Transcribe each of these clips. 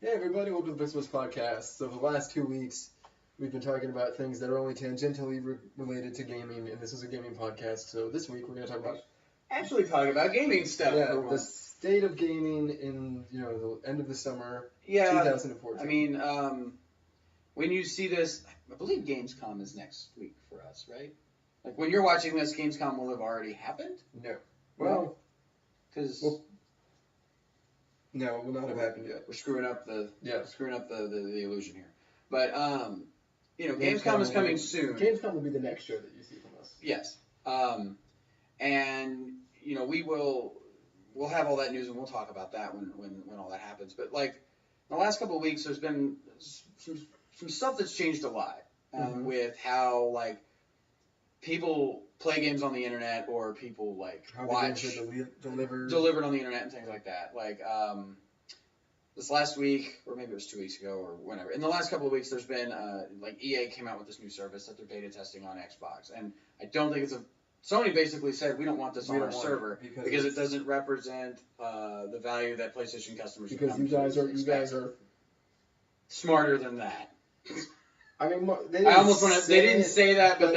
Hey everybody, welcome to the Blips podcast. So the last 2 weeks, we've been talking about things that are only tangentially related to gaming, and this is a gaming podcast. So this week we're going to talk about Actually talking about gaming stuff for the once. state of gaming in the end of the summer, Yeah, 2014. I mean, when you see this, I believe GamesCom is next week for us, right? Like when you're watching this, GamesCom will have already happened. No, well, because no, it will not have happened yet. We're screwing up the illusion here. But Gamescom Gamescom is coming soon. Gamescom will be the next show that you see from us. Yes. And we'll have all that news and we'll talk about that when all that happens. But like in the last couple of weeks, there's been some stuff that's changed a lot with how like people play games on the internet or people like how watch games are delivered on the internet and things like that. Like this last week, or maybe it was 2 weeks ago or whenever. In the last couple of weeks, there's been like EA came out with this new service that they're beta testing on Xbox, and I don't think Sony basically said we don't want this on our server because it doesn't represent the value that PlayStation customers. Because you guys are smarter than that. I mean, they didn't say that, but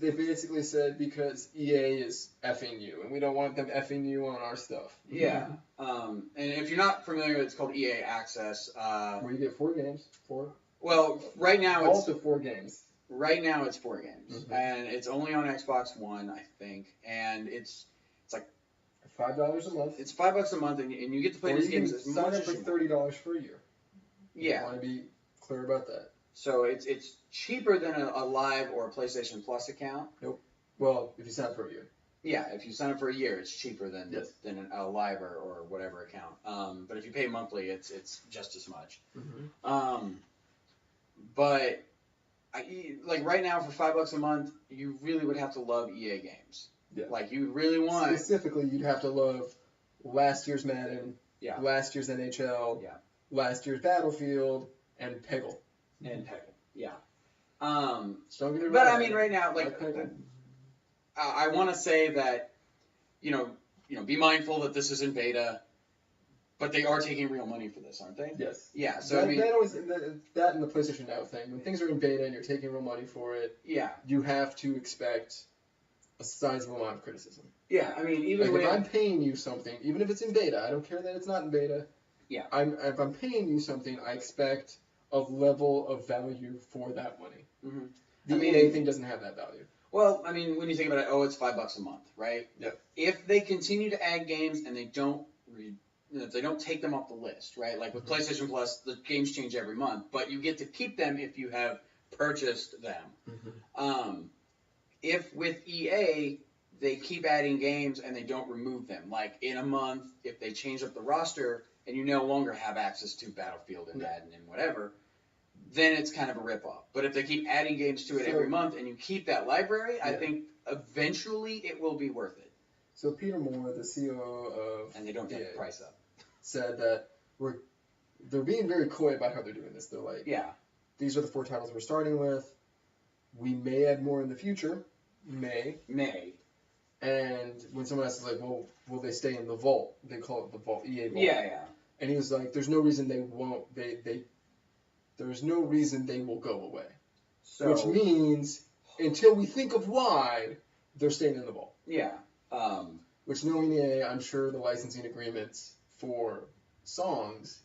they basically said because EA is effing you, and we don't want them effing you on our stuff. Yeah. And if you're not familiar, it's called EA Access. Where you get 4 games. 4. Well, right now it's 4 games. Right now it's 4 games, and it's only on Xbox One, I think, and it's like $5 a month. It's $5 a month, and you get to play these games as much as you want. Sign up for $30 for a year. Yeah. I want to be clear about that. So it's cheaper than a Live or a PlayStation Plus account. Nope. Well, if you sign up for a year. Yeah, if you sign up for a year, it's cheaper than a Live or whatever account. But if you pay monthly, it's just as much. But like right now for $5 a month, you really would have to love EA games. Yeah. Like you really want. Specifically, you'd have to love last year's Madden. Yeah. Last year's NHL. Yeah. Last year's Battlefield and Peggle. Yeah. But I mean, right now, like, I want to say that, be mindful that this is in beta, but they are taking real money for this, aren't they? Yes. Yeah. So that and the PlayStation Now thing. When things are in beta and you're taking real money for it, you have to expect a sizable amount of criticism. Yeah. I mean, even if I'm paying you something, even if it's in beta, I don't care that it's not in beta. Yeah. If I'm paying you something, I expect a level of value for that money. The EA thing doesn't have that value. Well, I mean, when you think about it, it's $5 a month, right? Yeah. If they continue to add games and they don't take them off the list, right? Like with PlayStation Plus, the games change every month, but you get to keep them if you have purchased them. If with EA they keep adding games and they don't remove them, like in a month, if they change up the roster and you no longer have access to Battlefield and Madden and whatever, then it's kind of a ripoff. But if they keep adding games to it every month and you keep that library, I think eventually it will be worth it. So Peter Moore, the CEO of... And they don't take the price up. Said that they're being very coy about how they're doing this. They're like, these are the 4 titles we're starting with. We may add more in the future. May. And when someone asks, like, well, will they stay in the vault? They call it the vault, EA vault. Yeah. And he was like, there's no reason they won't. There's no reason they will go away. So, which means until we think of why, they're staying in the vault. Yeah. Which, knowing EA, I'm sure the licensing agreements for songs,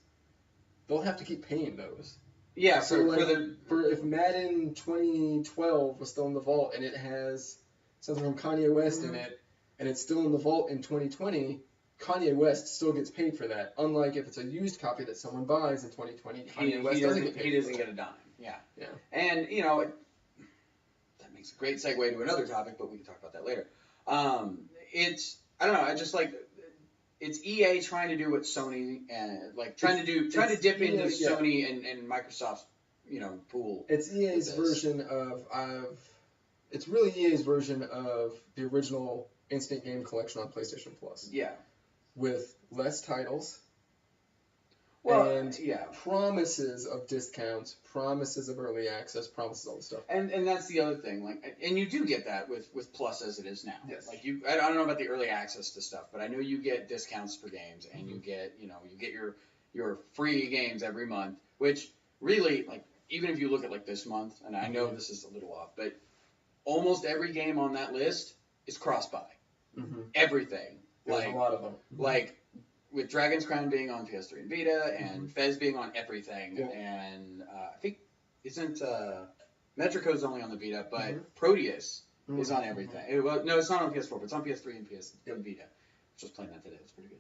they'll have to keep paying those. Yeah. So if Madden 2012 was still in the vault and it has something from Kanye West in it, and it's still in the vault in 2020. Kanye West still gets paid for that. Unlike if it's a used copy that someone buys in 2020, Kanye West doesn't get paid. He doesn't get a dime. Yeah. And that makes a great segue to another topic, but we can talk about that later. I don't know. I just like it's EA trying to do what Sony trying to dip into Sony and Microsoft's pool. It's EA's version of it's really EA's version of the original Instant Game Collection on PlayStation Plus. Yeah. With less titles, and promises of discounts, promises of early access, promises all this stuff. And that's the other thing, and you do get that with Plus as it is now. Yes. I don't know about the early access to stuff, but I know you get discounts for games, and you get your your free games every month, which really, like, even if you look at, like, this month, and I know this is a little off, but almost every game on that list is cross-buy. Everything. There's a lot of them. Like, with Dragon's Crown being on PS3 and Vita, and Fez being on everything, and I think, isn't Metrico's only on the Vita, but Proteus is on everything. No, it's not on PS4, but it's on PS3 and Vita. I was just playing that today. It's pretty good.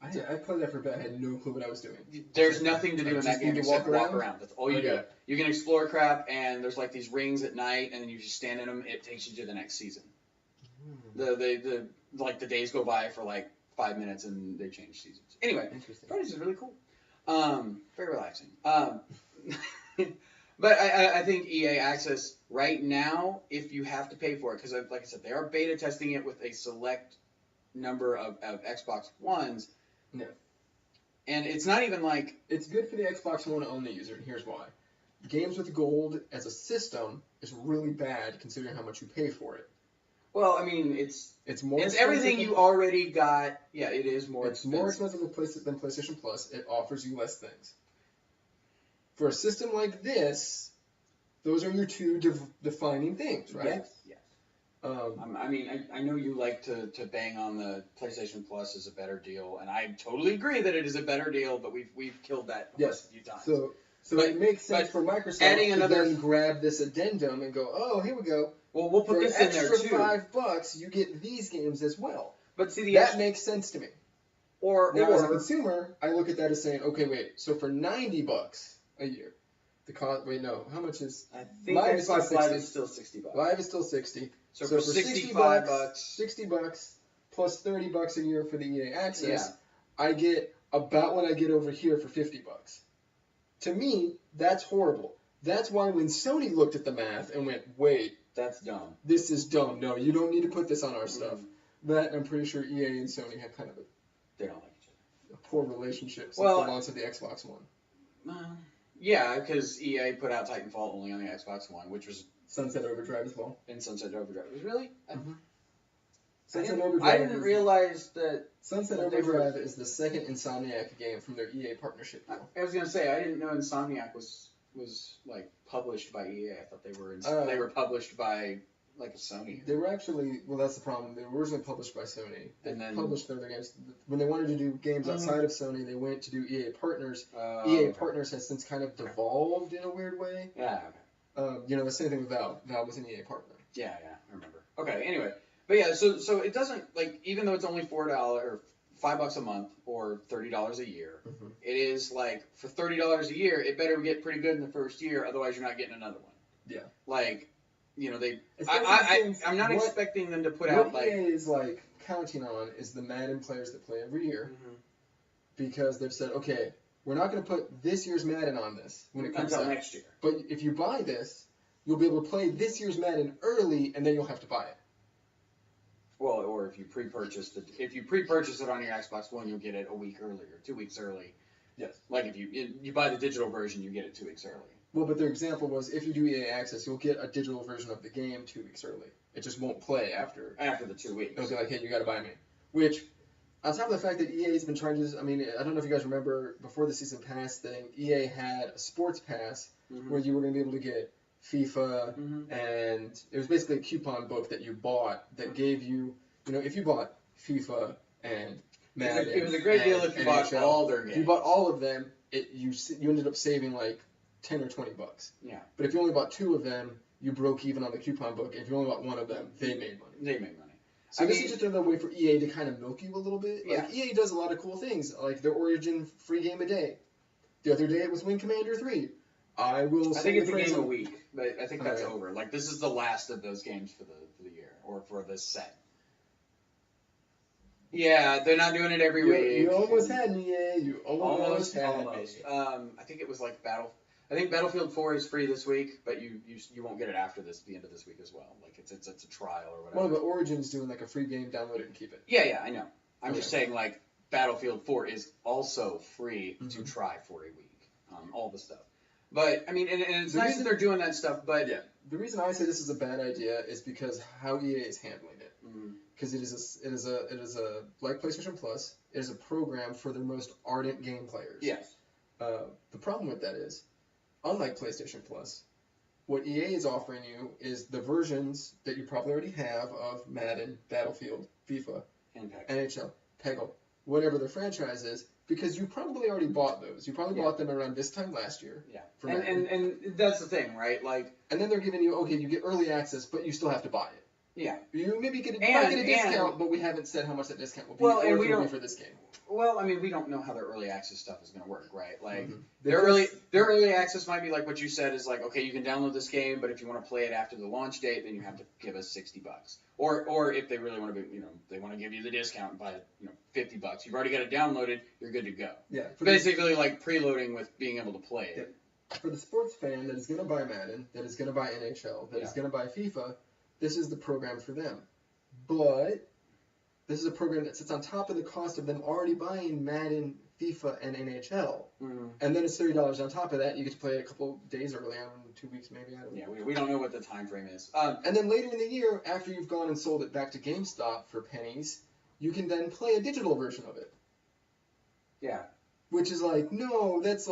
I played that for a bit. I had no clue what I was doing. There's nothing to do in that game except walk around. That's all you do. You can explore crap, and there's like these rings at night, and then you just stand in them. It takes you to the next season. The days go by for like 5 minutes, and they change seasons. Anyway, Proteus is really cool. Very relaxing. But I think EA Access right now, if you have to pay for it, because like I said, they are beta testing it with a select number of Xbox Ones. No. And it's not even like... It's good for the Xbox One only user, and here's why. Games with Gold as a system is really bad considering how much you pay for it. Well, I mean, it's more. It's everything you already got. Yeah, it is more expensive. It's more expensive than PlayStation Plus. It offers you less things. For a system like this, those are your two defining things, right? Yes. I mean, I know you like to bang on the PlayStation Plus is a better deal, and I totally agree that it is a better deal, but we've killed that a few times. So it makes sense for Microsoft to then grab this addendum and go, oh, here we go. Well, we'll put this in there too. For extra $5, you get these games as well. But see, that makes sense to me. Or as a consumer, I look at that as saying, okay, wait, so for $90 a year, the cost. Wait, no, how much is? I think Xbox Live is still $60. Live is still $60. So for $65, $60 plus $30 a year for the EA Access, I get about what I get over here for $50. To me, that's horrible. That's why when Sony looked at the math and went, wait, that's dumb. This is dumb. No, you don't need to put this on our stuff. That, I'm pretty sure EA and Sony have kind of they don't like each other. A poor relationship since the launch of the Xbox One. Yeah, because EA put out Titanfall only on the Xbox One, which was... Sunset Overdrive as well. And Sunset Overdrive. Really? Sunset Overdrive. I didn't realize that... Sunset Overdrive is the second Insomniac game from their EA partnership deal. I was going to say, I didn't know Insomniac was like published by EA. I thought they were published by like a Sony. They were actually, well, that's the problem. They were originally published by Sony. They published their other games. When they wanted to do games outside of Sony, they went to do EA Partners. EA Partners has since kind of devolved in a weird way. Yeah. The same thing with Valve. Valve was an EA partner. Yeah, I remember. Okay, anyway. But yeah, so it doesn't, like, even though it's only $4 or $5 a month or $30 a year, it is like, for $30 a year, it better get pretty good in the first year, otherwise you're not getting another one. Yeah. Like, I'm not expecting them to put out, like... What EA is, like, counting on is the Madden players that play every year, because they've said, okay, we're not going to put this year's Madden on this when it comes out next year. But if you buy this, you'll be able to play this year's Madden early, and then you'll have to buy it. Well, or if you pre-purchase it on your Xbox One, you'll get it a week early or 2 weeks early. Yes. Like if you buy the digital version, you get it 2 weeks early. Well, but their example was if you do EA Access, you'll get a digital version of the game 2 weeks early. It just won't play after the 2 weeks. It'll be like, hey, you got to buy me. Which, on top of the fact that EA's been trying to, I mean, I don't know if you guys remember before the season pass thing, EA had a sports pass where you were going to be able to get FIFA, and it was basically a coupon book that you bought that gave you, if you bought FIFA and Madden, it was a great deal if you bought all their games. If you bought all of them, you ended up saving like $10 or $20. Yeah. But if you only bought 2 of them, you broke even on the coupon book. If you only bought 1 of them, they made money. So this is just another way for EA to kind of milk you a little bit. Like, EA does a lot of cool things, like their Origin free game a day. The other day it was Wing Commander 3. I think it's a game a week, but I think that's over. Like, this is the last of those games for the year, or for this set. Yeah, they're not doing it every week. You almost had me, EA. You almost had me. I think it was like I think Battlefield 4 is free this week, but you won't get it after the end of this week as well. Like it's a trial or whatever. Well, but Origin's doing like a free game, download it and keep it. Yeah, I know. I'm just saying, like, Battlefield 4 is also free to try for a week. All the stuff. But I mean, and it's nice that they're doing that stuff. But the reason I say this is a bad idea is because how EA is handling it. because it is a like PlayStation Plus. It is a program for the most ardent game players. Yes. The problem with that is, unlike PlayStation Plus, what EA is offering you is the versions that you probably already have of Madden, Battlefield, FIFA, NHL, Peggle, whatever the franchise is, because you probably already bought those. You probably bought them around this time last year. Yeah. And that's the thing, right? Like, and then they're giving you, okay, you get early access, but you still have to buy it. Yeah. You maybe might get a discount, but we haven't said how much that discount will be or if it'll be for this game. Well, I mean, we don't know how their early access stuff is going to work, right? Like, their early access might be like what you said is like, okay, you can download this game, but if you want to play it after the launch date, then you have to give us $60. Or if they really want to be, they want to give you the discount by, $50. You've already got it downloaded, you're good to go. Yeah. Basically, like preloading with being able to play it. Yeah. For the sports fan that is going to buy Madden, that is going to buy NHL, that is going to buy FIFA, this is the program for them. But this is a program that sits on top of the cost of them already buying Madden, FIFA, and NHL. Mm-hmm. And then it's $30 on top of that. You get to play it a couple days early, I don't know, 2 weeks maybe. I don't know. Yeah, we don't know what the time frame is. And then later in the year, after you've gone and sold it back to GameStop for pennies, you can then play a digital version of it. Yeah. Which is like, no, that's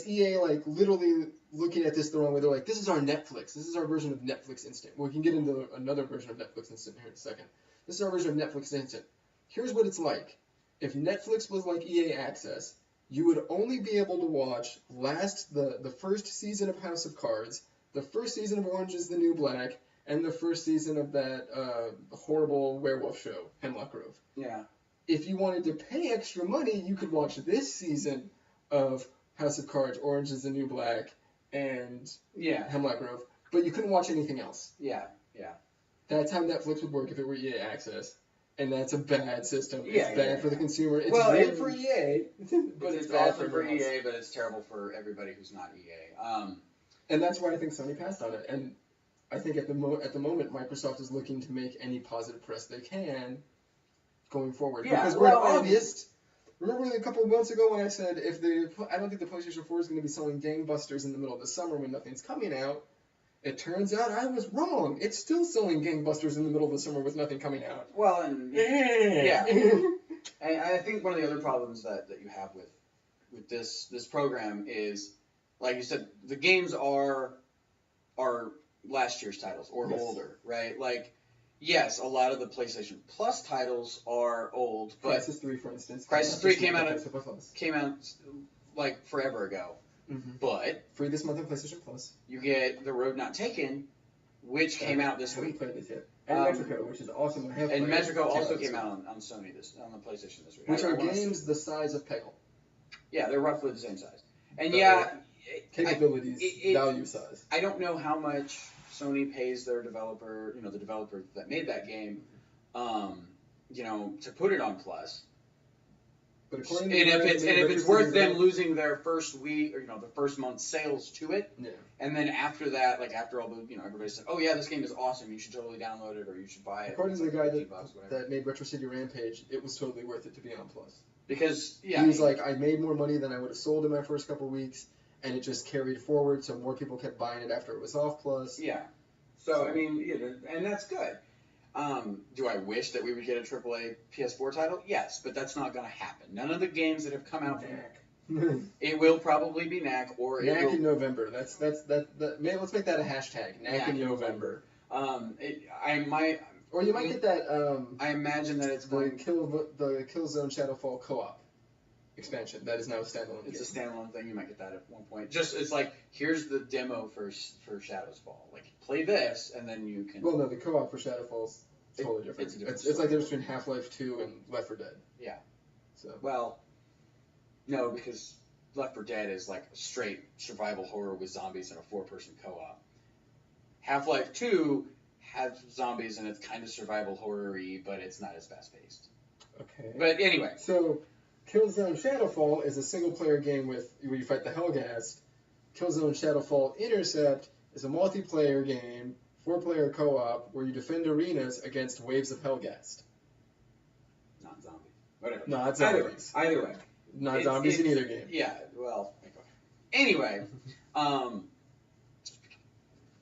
EA like literally looking at this the wrong way. They're like, this is our Netflix. This is our version of Netflix Instant. We can get into another version of Netflix Instant here in a second. This is our version of Netflix Instant. Here's what it's like. If Netflix was like EA Access, you would only be able to watch the first season of House of Cards, the first season of Orange is the New Black, and the first season of that horrible werewolf show, Hemlock Grove. Yeah. If you wanted to pay extra money, you could watch this season of House of Cards, Orange is the New Black, and Hemlock Grove, but you couldn't watch anything else. Yeah. That's how Netflix would work if it were EA Access, and that's a bad system. It's bad for the consumer. It's great for EA, but it's bad for EA, but it's terrible for everybody who's not EA. And that's why I think Sony passed on it. And I think at the moment, Microsoft is looking to make any positive press they can going forward. Yeah, because we're in August. Remember a couple of months ago when I said I don't think the PlayStation 4 is going to be selling gangbusters in the middle of the summer when nothing's coming out. It turns out I was wrong. It's still selling gangbusters in the middle of the summer with nothing coming out. Well, and and I think one of the other problems that you have with this program is, like you said, the games are last year's titles or older, right? Like, yes, a lot of the PlayStation Plus titles are old, but Crisis 3, for instance. Crisis 3 came out like forever ago. Mm-hmm. But free this month on PlayStation Plus. You get The Road Not Taken, which came out this week. I haven't played this yet. And Metrico, which is awesome. And Metrico also came out on Sony on the PlayStation this week. Which are games the size of Peggle. Yeah, they're roughly the same size. And capabilities, value size. I don't know how much Sony pays their developer, the developer that made that game, to put it on Plus. But and if it's worth them losing their first week or the first month's sales to it, and then after that, like after all the everybody said, oh yeah, this game is awesome, you should totally download it or you should buy it. According to the guy that made Retro City Rampage, it was totally worth it to be on Plus. Because he was like, I made more money than I would have sold in my first couple weeks, and it just carried forward, so more people kept buying it after it was off Plus. Yeah. So I mean, and that's good. Do I wish that we would get a AAA PS4 title? Yes, but that's not going to happen. None of the games that have come out from it will probably be NAC or NAC in November. Let's make that a hashtag. NAC in November. Or you might get that. I imagine that it's going the Killzone Shadowfall co-op expansion. That is now a standalone. It's a standalone thing. You might get that at one point. It's like, here's the demo for Shadows Fall. Like, play this, and then you can. Well, no, the co-op for Shadowfall's totally different. It's like the difference between Half-Life 2 and Left 4 Dead. Yeah. Well, no, because Left 4 Dead is like a straight survival horror with zombies and a 4-person co-op. Half-Life 2 has zombies and it's kind of survival horror-y, but it's not as fast-paced. Okay. But anyway. So, Killzone Shadowfall is a single-player game where you fight the Hellghast. Killzone Shadowfall Intercept is a multiplayer game, 4-player co-op, where you defend arenas against waves of Hellghast. Not zombies. Whatever. Not zombies. Either way. Not zombies in either game. Yeah, well, anyway, Valve.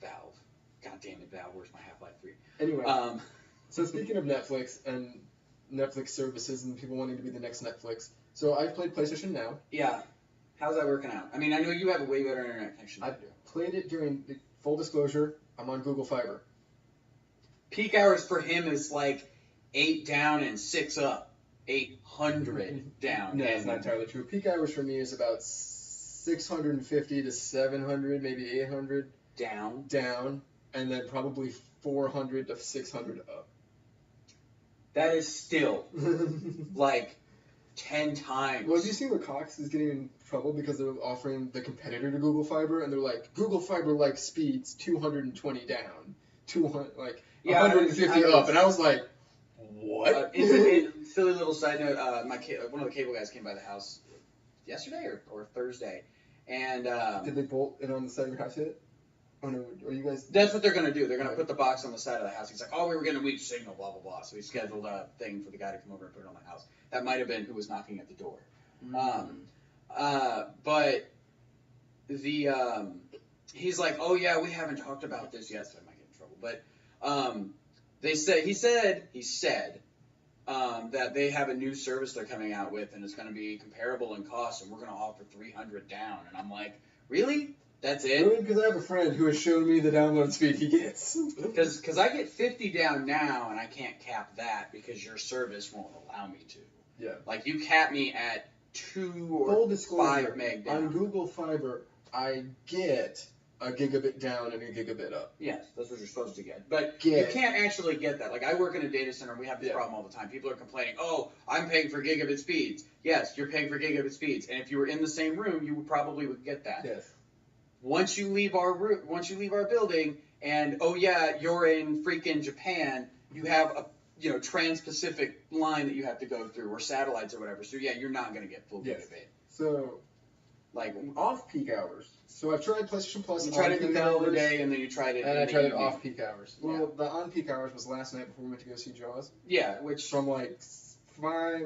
God damn it, Valve, where's my Half-Life 3? Anyway, So speaking of Netflix and Netflix services and people wanting to be the next Netflix, so I've played PlayStation Now. Yeah. How's that working out? I mean, I know you have a way better internet connection than I do. Played it during, full disclosure, I'm on Google Fiber. Peak hours for him is like 8 down and 6 up. 800 down. No, that's not entirely true. Peak hours for me is about 650 to 700, maybe 800. Down. And then probably 400 to 600 up. That is still like 10 times. Well, have you seen where Cox is getting in trouble because they're offering the competitor to Google Fiber, and they're like, Google Fiber like speeds 220 down, 150 up, and I was like, what? Silly little side note, one of the cable guys came by the house yesterday or Thursday, and did they bolt it on the side of your house yet? Oh no, are you guys? That's what they're gonna do. They're gonna put the box on the side of the house. He's like, oh, we were getting a weak signal, blah blah blah. So he scheduled a thing for the guy to come over and put it on the house. That might have been who was knocking at the door. But he's like, oh yeah, we haven't talked about this yet, so I might get in trouble. But he said that they have a new service they're coming out with, and it's going to be comparable in cost, and we're going to offer 300 down. And I'm like, really? That's it? Really? Because I have a friend who has shown me the download speed he gets. Because I get 50 down now, and I can't cap that because your service won't allow me to. Yeah. Like, you cap me at 2 or 5 meg down. On Google Fiber, I get a gigabit down and a gigabit up. Yes, that's what you're supposed to get. But you can't actually get that. Like, I work in a data center, and we have this problem all the time. People are complaining, oh, I'm paying for gigabit speeds. Yes, you're paying for gigabit speeds. And if you were in the same room, you probably would get that. Yes. Once you leave our building, and oh yeah, you're in freaking Japan, you have a trans-Pacific line that you have to go through, or satellites or whatever. So yeah, you're not gonna get full gigabit. So, like off-peak hours. So I've tried PlayStation Plus. You tried it in the middle of the day, and then you tried it. And I tried it off-peak hours. Well, the on-peak hours was last night before we went to go see Jaws. Yeah, which from like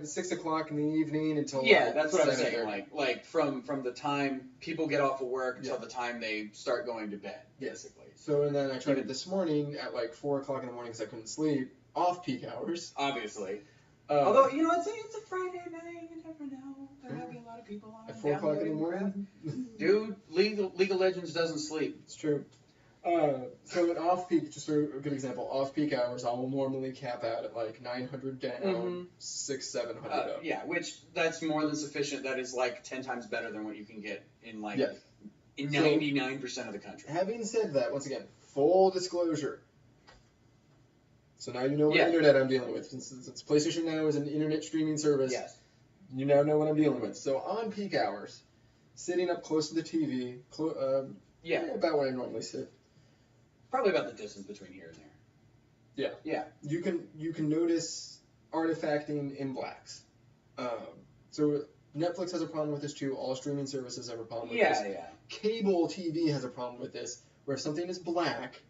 6 o'clock in the evening until that's what I'm saying. Like from the time people get off of work until the time they start going to bed, basically. So and then I tried it this morning at like 4 o'clock in the morning because I couldn't sleep. Off peak hours, obviously. Although it's a Friday night, you never know. There might be a lot of people on at 4 o'clock in the morning. Dude, League of Legends doesn't sleep. It's true. So at off-peak, just for a good example, off-peak hours, I'll normally cap out at like 900 down, 600-700 up. Yeah, which that's more than sufficient. That is like 10 times better than what you can get in in 99% of the country. Having said that, once again, full disclosure. So now you know what internet I'm dealing with. Since PlayStation Now is an internet streaming service, you now know what I'm dealing with. So on peak hours, sitting up close to the TV, about where I normally sit. Probably about the distance between here and there. Yeah. You can notice artifacting in blacks. So Netflix has a problem with this too. All streaming services have a problem with this. Cable TV has a problem with this, where if something is black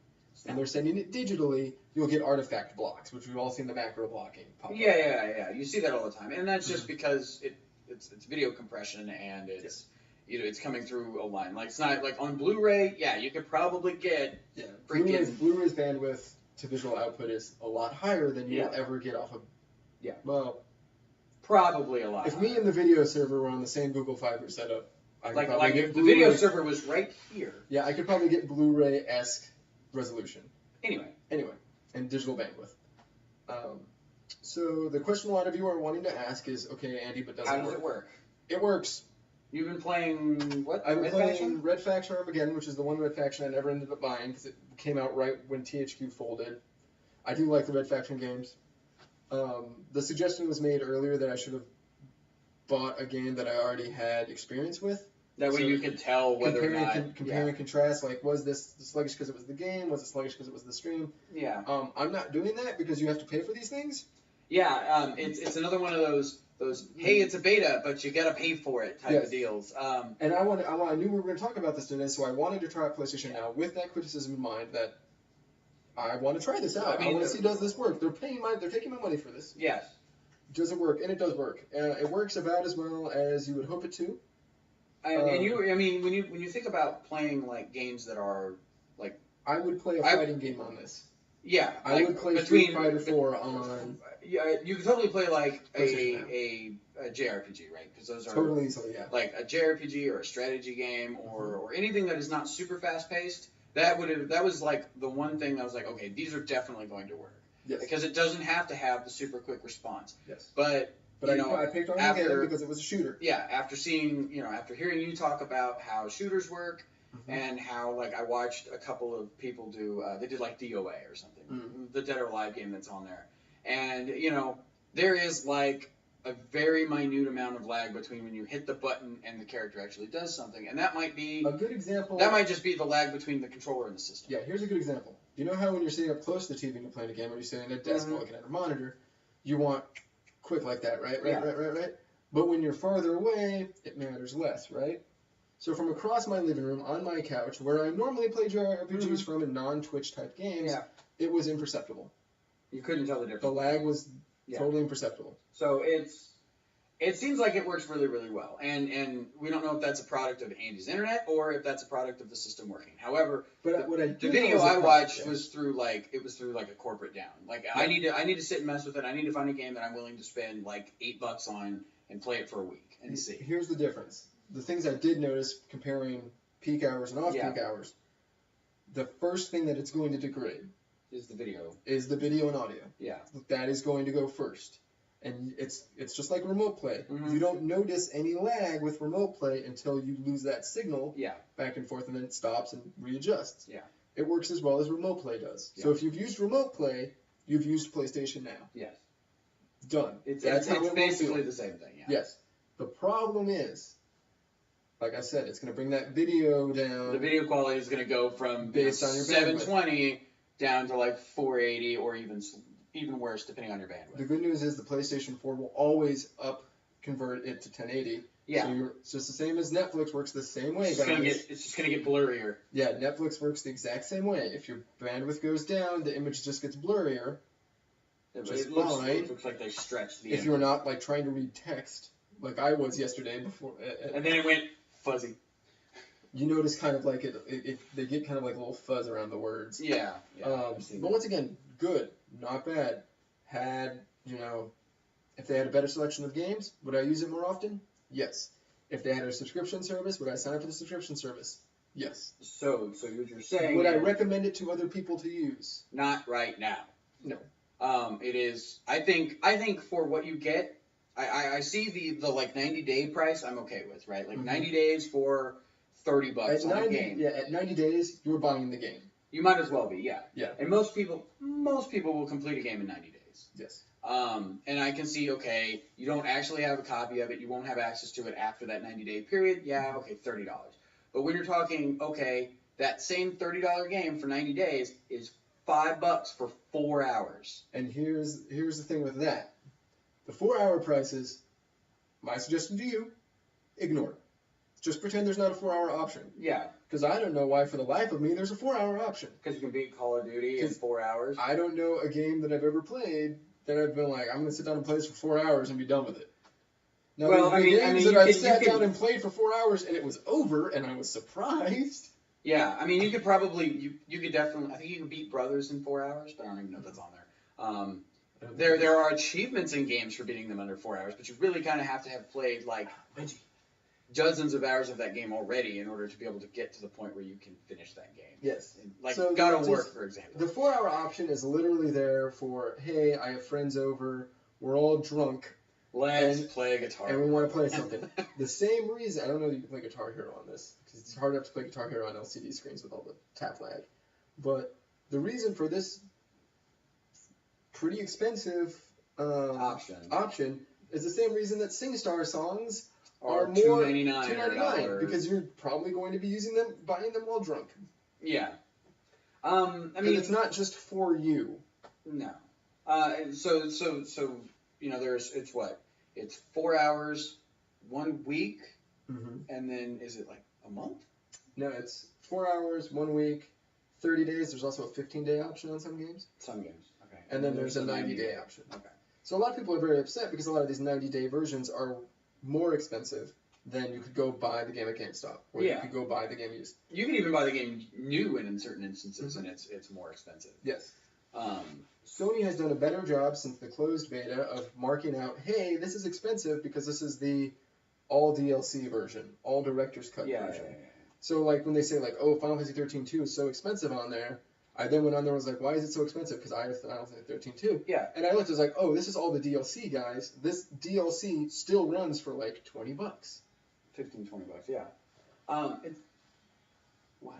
and they're sending it digitally, you'll get artifact blocks, which we've all seen the macro blocking pop up. Yeah. You see that all the time, and that's just because it's video compression and it's. It's coming through a line. Like, it's not like on Blu-ray. Yeah, you could probably get freaking Blu-ray's bandwidth to visual output is a lot higher than you'll ever get off of. Yeah. Well, probably a lot. If me and the video server were on the same Google Fiber setup, I could probably get if the video server was right here. Yeah, I could probably get Blu-ray-esque resolution. Anyway, and digital bandwidth. So the question a lot of you are wanting to ask is, okay, Andy, but how does it work? It works. You've been playing what? I've been playing Red Faction Armageddon, which is the one Red Faction I never ended up buying because it came out right when THQ folded. I do like the Red Faction games. The suggestion was made earlier that I should have bought a game that I already had experience with. That way you could tell whether or not... Compare and contrast, like, was this sluggish because it was the game? Was it sluggish because it was the stream? Yeah. I'm not doing that because you have to pay for these things. Yeah, it's another one of those hey, it's a beta, but you gotta pay for it type of deals. And I knew we were going to talk about this today, so I wanted to try out PlayStation Now with that criticism in mind that I want to try this out. I want to see, does this work? They're taking my money for this. Yes. Does it work? And it does work. It works about as well as you would hope it to. When you think about playing like games that are like, I would play a fighting game on this. Yeah, I would play Street Fighter 4 on. Yeah, you could totally play like a JRPG, right? Because those are totally easily, yeah. Like a JRPG or a strategy game or anything that is not super fast paced. That was like the one thing I was like, okay, these are definitely going to work. Yes. Because it doesn't have to have the super quick response. Yes. But I picked Armageddon because it was a shooter. Yeah, after hearing you talk about how shooters work and how like I watched a couple of people do they did like DOA or something, the Dead or Alive game that's on there, and there is like a very minute amount of lag between when you hit the button and the character actually does something, and that might be a good example. That might just be the lag between the controller and the system. Yeah, here's a good example. You know how when you're sitting up close to the TV and you're playing a game, or you're sitting at a desk looking at a monitor, you want quick like that, right? Right. But when you're farther away, it matters less, right? So from across my living room on my couch, where I normally play JRPGs from in non-Twitch type games, it was imperceptible. You couldn't tell the difference. The lag was totally imperceptible. So it seems like it works really, really well. And we don't know if that's a product of Andy's internet or if that's a product of the system working. However, the video I watched was through like a corporate down. Like I need to sit and mess with it. I need to find a game that I'm willing to spend like $8 on and play it for a week and see. Here's the difference. The things I did notice comparing peak hours and off-peak hours, the first thing that it's going to degrade is the video. Is the video and audio. Yeah. That is going to go first. And it's just like remote play. You don't notice any lag with remote play until you lose that signal back and forth, and then it stops and readjusts. Yeah. It works as well as remote play does. Yeah. So if you've used remote play, you've used PlayStation Now. Yes. Done. It's basically the same thing. Yeah. Yes. The problem is, like I said, it's going to bring that video down. The video quality is going to go from based on your 720 down to like 480 or even worse, depending on your bandwidth. The good news is the PlayStation 4 will always convert it to 1080. Yeah. So it's just the same as Netflix works the same way, guys. It's just going to get blurrier. Yeah, Netflix works the exact same way. If your bandwidth goes down, the image just gets blurrier. It looks like they stretched the image. If you're not like trying to read text, like I was yesterday before. And then it went fuzzy. You notice kind of like they get kind of like a little fuzz around the words. Yeah. But once again, good, not bad. If they had a better selection of games, would I use it more often? Yes. If they had a subscription service, would I sign up for the subscription service? Yes. So what you're saying? Would I recommend it to other people to use? Not right now. No. It is. I think for what you get, I see the like 90-day price. I'm okay with, right? Like 90 days for $30 on a game. Yeah, at 90 days, you're buying the game. You might as well be, yeah. Yeah. And most people will complete a game in 90 days. Yes. And I can see, okay, you don't actually have a copy of it. You won't have access to it after that 90-day period. Yeah, okay, $30. But when you're talking, okay, that same $30 game for 90 days is $5 for 4 hours. And here's the thing with that. The 4-hour prices, my suggestion to you, ignore. Just pretend there's not a 4-hour option. Yeah. Because I don't know why, for the life of me, there's a 4-hour option. Because you can beat Call of Duty in 4 hours. I don't know a game that I've ever played that I've been like, I'm going to sit down and play this for 4 hours and be done with it. Now, well, games that I've sat down and played for 4 hours and it was over and I was surprised. Yeah, I mean, you could probably, you could definitely, I think you can beat Brothers in 4 hours, but I don't even know if that's on there. There are achievements in games for beating them under 4 hours, but you really kind of have to have played like dozens of hours of that game already in order to be able to get to the point where you can finish that game. Yes. Like so God of War, for example. The 4-hour option is literally there for, hey, I have friends over, we're all drunk. Let's play Guitar Hero. And we want to play something. The same reason, I don't know that you can play Guitar Hero on this, because it's hard enough to play Guitar Hero on LCD screens with all the tap lag. But the reason for this pretty expensive option is the same reason that SingStar songs are more $2.99 because you're probably going to be buying them while drunk. Yeah. I mean, it's not just for you. No. So it's 4 hours, 1 week, and then is it like a month? No, it's 4 hours, 1 week, 30 days. There's also a 15-day option on some games. Some games, okay. And then there's a 90-day option. Okay. So a lot of people are very upset because a lot of these 90-day versions are more expensive than you could go buy the game at GameStop, or you could go buy the game used. You can even buy the game new in certain instances, and it's more expensive. Yes. Sony has done a better job since the closed beta of marking out, hey, this is expensive because this is the all DLC version, all director's cut version. Yeah. So like when they say like, oh, Final Fantasy 13-2 is so expensive on there, I then went on there and was like, why is it so expensive? Because I have Final Fantasy 13-2. Yeah. And I looked, I was like, oh, this is all the DLC, guys. This DLC still runs for like $20. 15, $20, yeah. Why?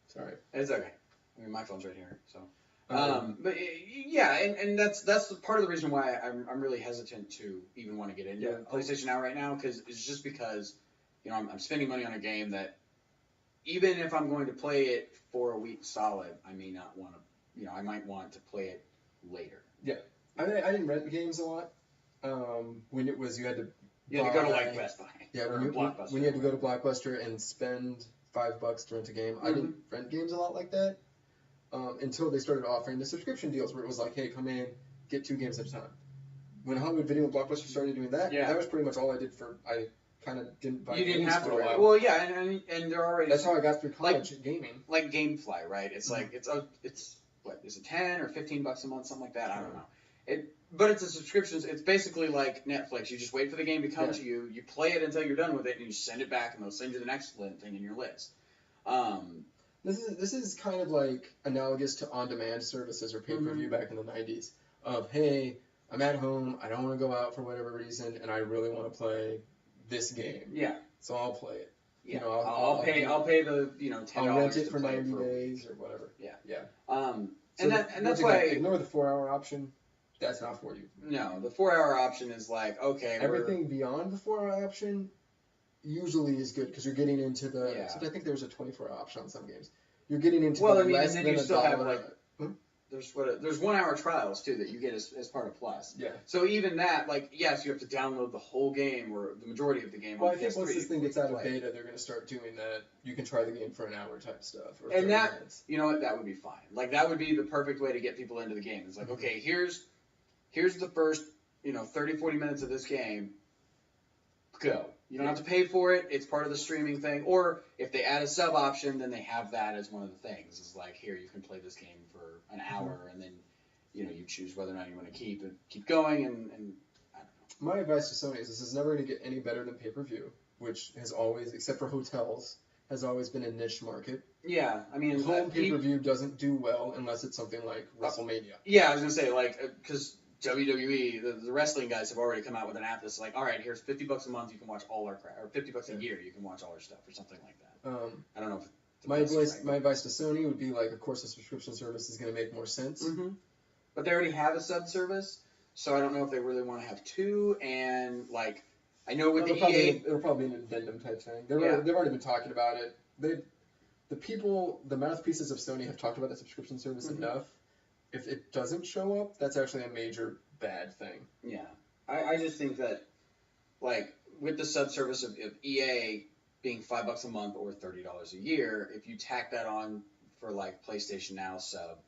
Sorry. It's okay. I mean, my phone's right here, so. But yeah, and that's part of the reason why I'm really hesitant to even want to get into PlayStation Now right now, because it's just because, I'm spending money on a game that even if I'm going to play it for a week solid, I may not want to, I might want to play it later. Yeah. I didn't rent games a lot. When it was, you had to go to like Best Buy. Yeah, when you had to go to Blockbuster and spend $5 to rent a game. Mm-hmm. I didn't rent games a lot like that. Until they started offering the subscription deals where it was like, hey, come in, get 2 games at a time. When Hollywood Video and Blockbuster started doing that, that was pretty much all I did I kind of didn't buy games. You didn't have to. Well, yeah, and they're already... That's how I got through college gaming. Like GameFly, right? It's like, it's what, is it $10 or $15 a month, something like that? I don't know. But it's a subscription. It's basically like Netflix. You just wait for the game to come to you, you play it until you're done with it, and you send it back, and they'll send you the next thing in your list. This is kind of like analogous to on-demand services or pay-per-view back in the 90s of, hey, I'm at home, I don't want to go out for whatever reason, and I really want to play this game. Yeah. So I'll play it. Yeah. I'll pay the $10. I'll rent it for 90 days or whatever. Yeah. Yeah. And that's why ignore the 4-hour option. That's not for you. No, the 4-hour option is like, okay. Everything beyond the 4-hour option usually is good because you're getting into the. Yeah. So I think there's a 24-hour option on some games. You're getting into less than a dollar. There's 1-hour trials too that you get as part of Plus. Yeah. So even that, like, yes, you have to download the whole game or the majority of the game. Well, I think once this thing gets out of beta, they're going to start doing that. You can try the game for an hour type stuff. Or and that, minutes. You know what, that would be fine. Like that would be the perfect way to get people into the game. It's like, okay, here's the first 30-40 minutes of this game. Go. You don't have to pay for it. It's part of the streaming thing. Or if they add a sub option, then they have that as one of the things. It's like, here, you can play this game for an hour, and then you choose whether or not you want to keep going. And I don't know. My advice to Sony is this is never going to get any better than pay-per-view, which has always, except for hotels, has always been a niche market. Yeah, I mean, home pay-per-view doesn't do well unless it's something like WrestleMania. Yeah, I was gonna say because WWE, the wrestling guys have already come out with an app that's like, all right, here's $50 a month, you can watch all our crap, or $50 a year, you can watch all our stuff, or something like that. I don't know if my advice to Sony would be like, of course, a subscription service is going to make more sense. Mm-hmm. But they already have a sub service, so I don't know if they really want to have 2. And like, I know with it'll probably be an addendum type thing. They've already been talking about it. The mouthpieces of Sony have talked about the subscription service enough. If it doesn't show up, that's actually a major bad thing. Yeah. I just think that, like, with the sub-service of EA being $5 a month or $30 a year, if you tack that on for, like, PlayStation Now sub,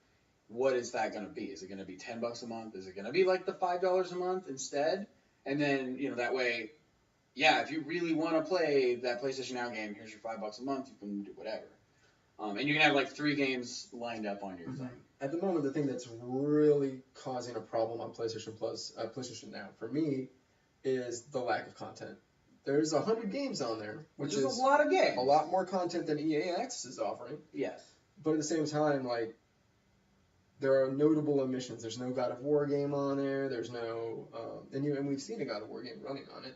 what is that going to be? Is it going to be $10 a month? Is it going to be, like, the $5 a month instead? And then, that way, yeah, if you really want to play that PlayStation Now game, here's your $5 a month, you can do whatever. And you can have, like, 3 games lined up on your thing. At the moment, the thing that's really causing a problem on PlayStation Now, for me, is the lack of content. There's 100 games on there, which is a lot of games. A lot more content than EA Access is offering. Yes. But at the same time, like, there are notable omissions. There's no God of War game on there. There's no, and we've seen a God of War game running on it.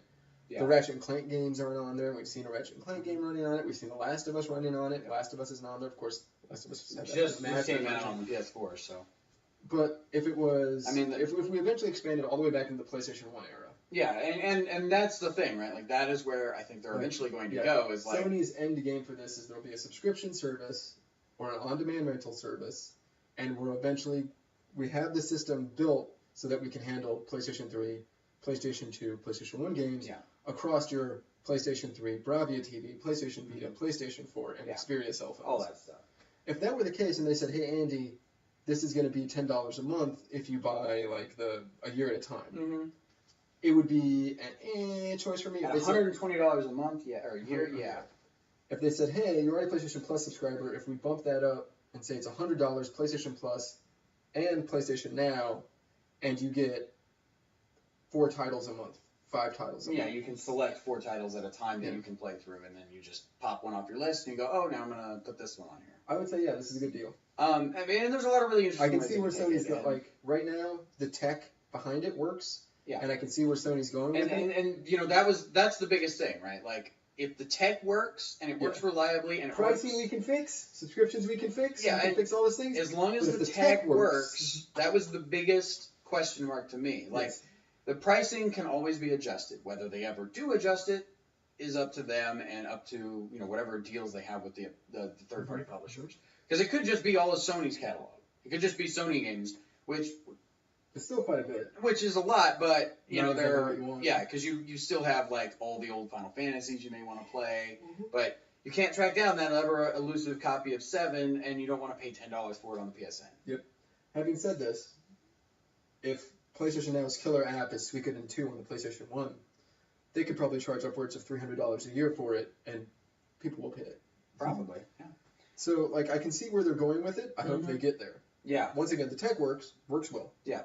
Yeah. The Ratchet & Clank games aren't on there. We've seen a Ratchet & Clank game running on it. We've seen The Last of Us running on it. Last of Us isn't on there. Of course, Last of Us just came out on PS4, so. But if it was, if we eventually expanded all the way back into the PlayStation 1 era. Yeah, and that's the thing, right? Like, that is where I think they're eventually going to go. Is like Sony's end game for this is there'll be a subscription service or an on-demand rental service, and we have the system built so that we can handle PlayStation 3, PlayStation 2, PlayStation 1 games across your PlayStation 3, Bravia TV, PlayStation Vita, PlayStation 4, and Xperia cell phones. All that stuff. If that were the case and they said, hey, Andy, this is going to be $10 a month if you buy like a year at a time, it would be an choice for me. At $120 a month, or a year, If they said, hey, you're already a PlayStation Plus subscriber, if we bump that up and say it's $100 PlayStation Plus and PlayStation Now, and you get 4 titles a month, 5 titles a month. Yeah, you can select 4 titles at a time that you can play through, and then you just pop one off your list, and you go, oh, now I'm going to put this one on here. I would say, yeah, this is a good deal. I mean, and there's a lot of really interesting I can see where Sony's got, like, right now, the tech behind it works. Yeah. And I can see where Sony's going with it. And you know, that's the biggest thing, right? Like, if the tech works, and it works reliably, and pricing we can fix, subscriptions we can fix, we can fix all those things. As long as the tech works, that was the biggest question mark to me. Like, the pricing can always be adjusted. Whether they ever do adjust it is up to them and up to, you know, whatever deals they have with the third-party publishers. Because it could just be all of Sony's catalog. It could just be Sony games, which... It's still quite a bit. Which is a lot, but, you know, because you still have, like, all the old Final Fantasies you may want to play, but you can't track down that ever elusive copy of 7, and you don't want to pay $10 for it on the PSN. Yep. Having said this, if PlayStation Now's killer app is Suikoden 2 on the PlayStation 1, they could probably charge upwards of $300 a year for it, and people will pay it. Probably, yeah. So, like, I can see where they're going with it. I hope they get there. Yeah. Once again, the tech works well. Yeah.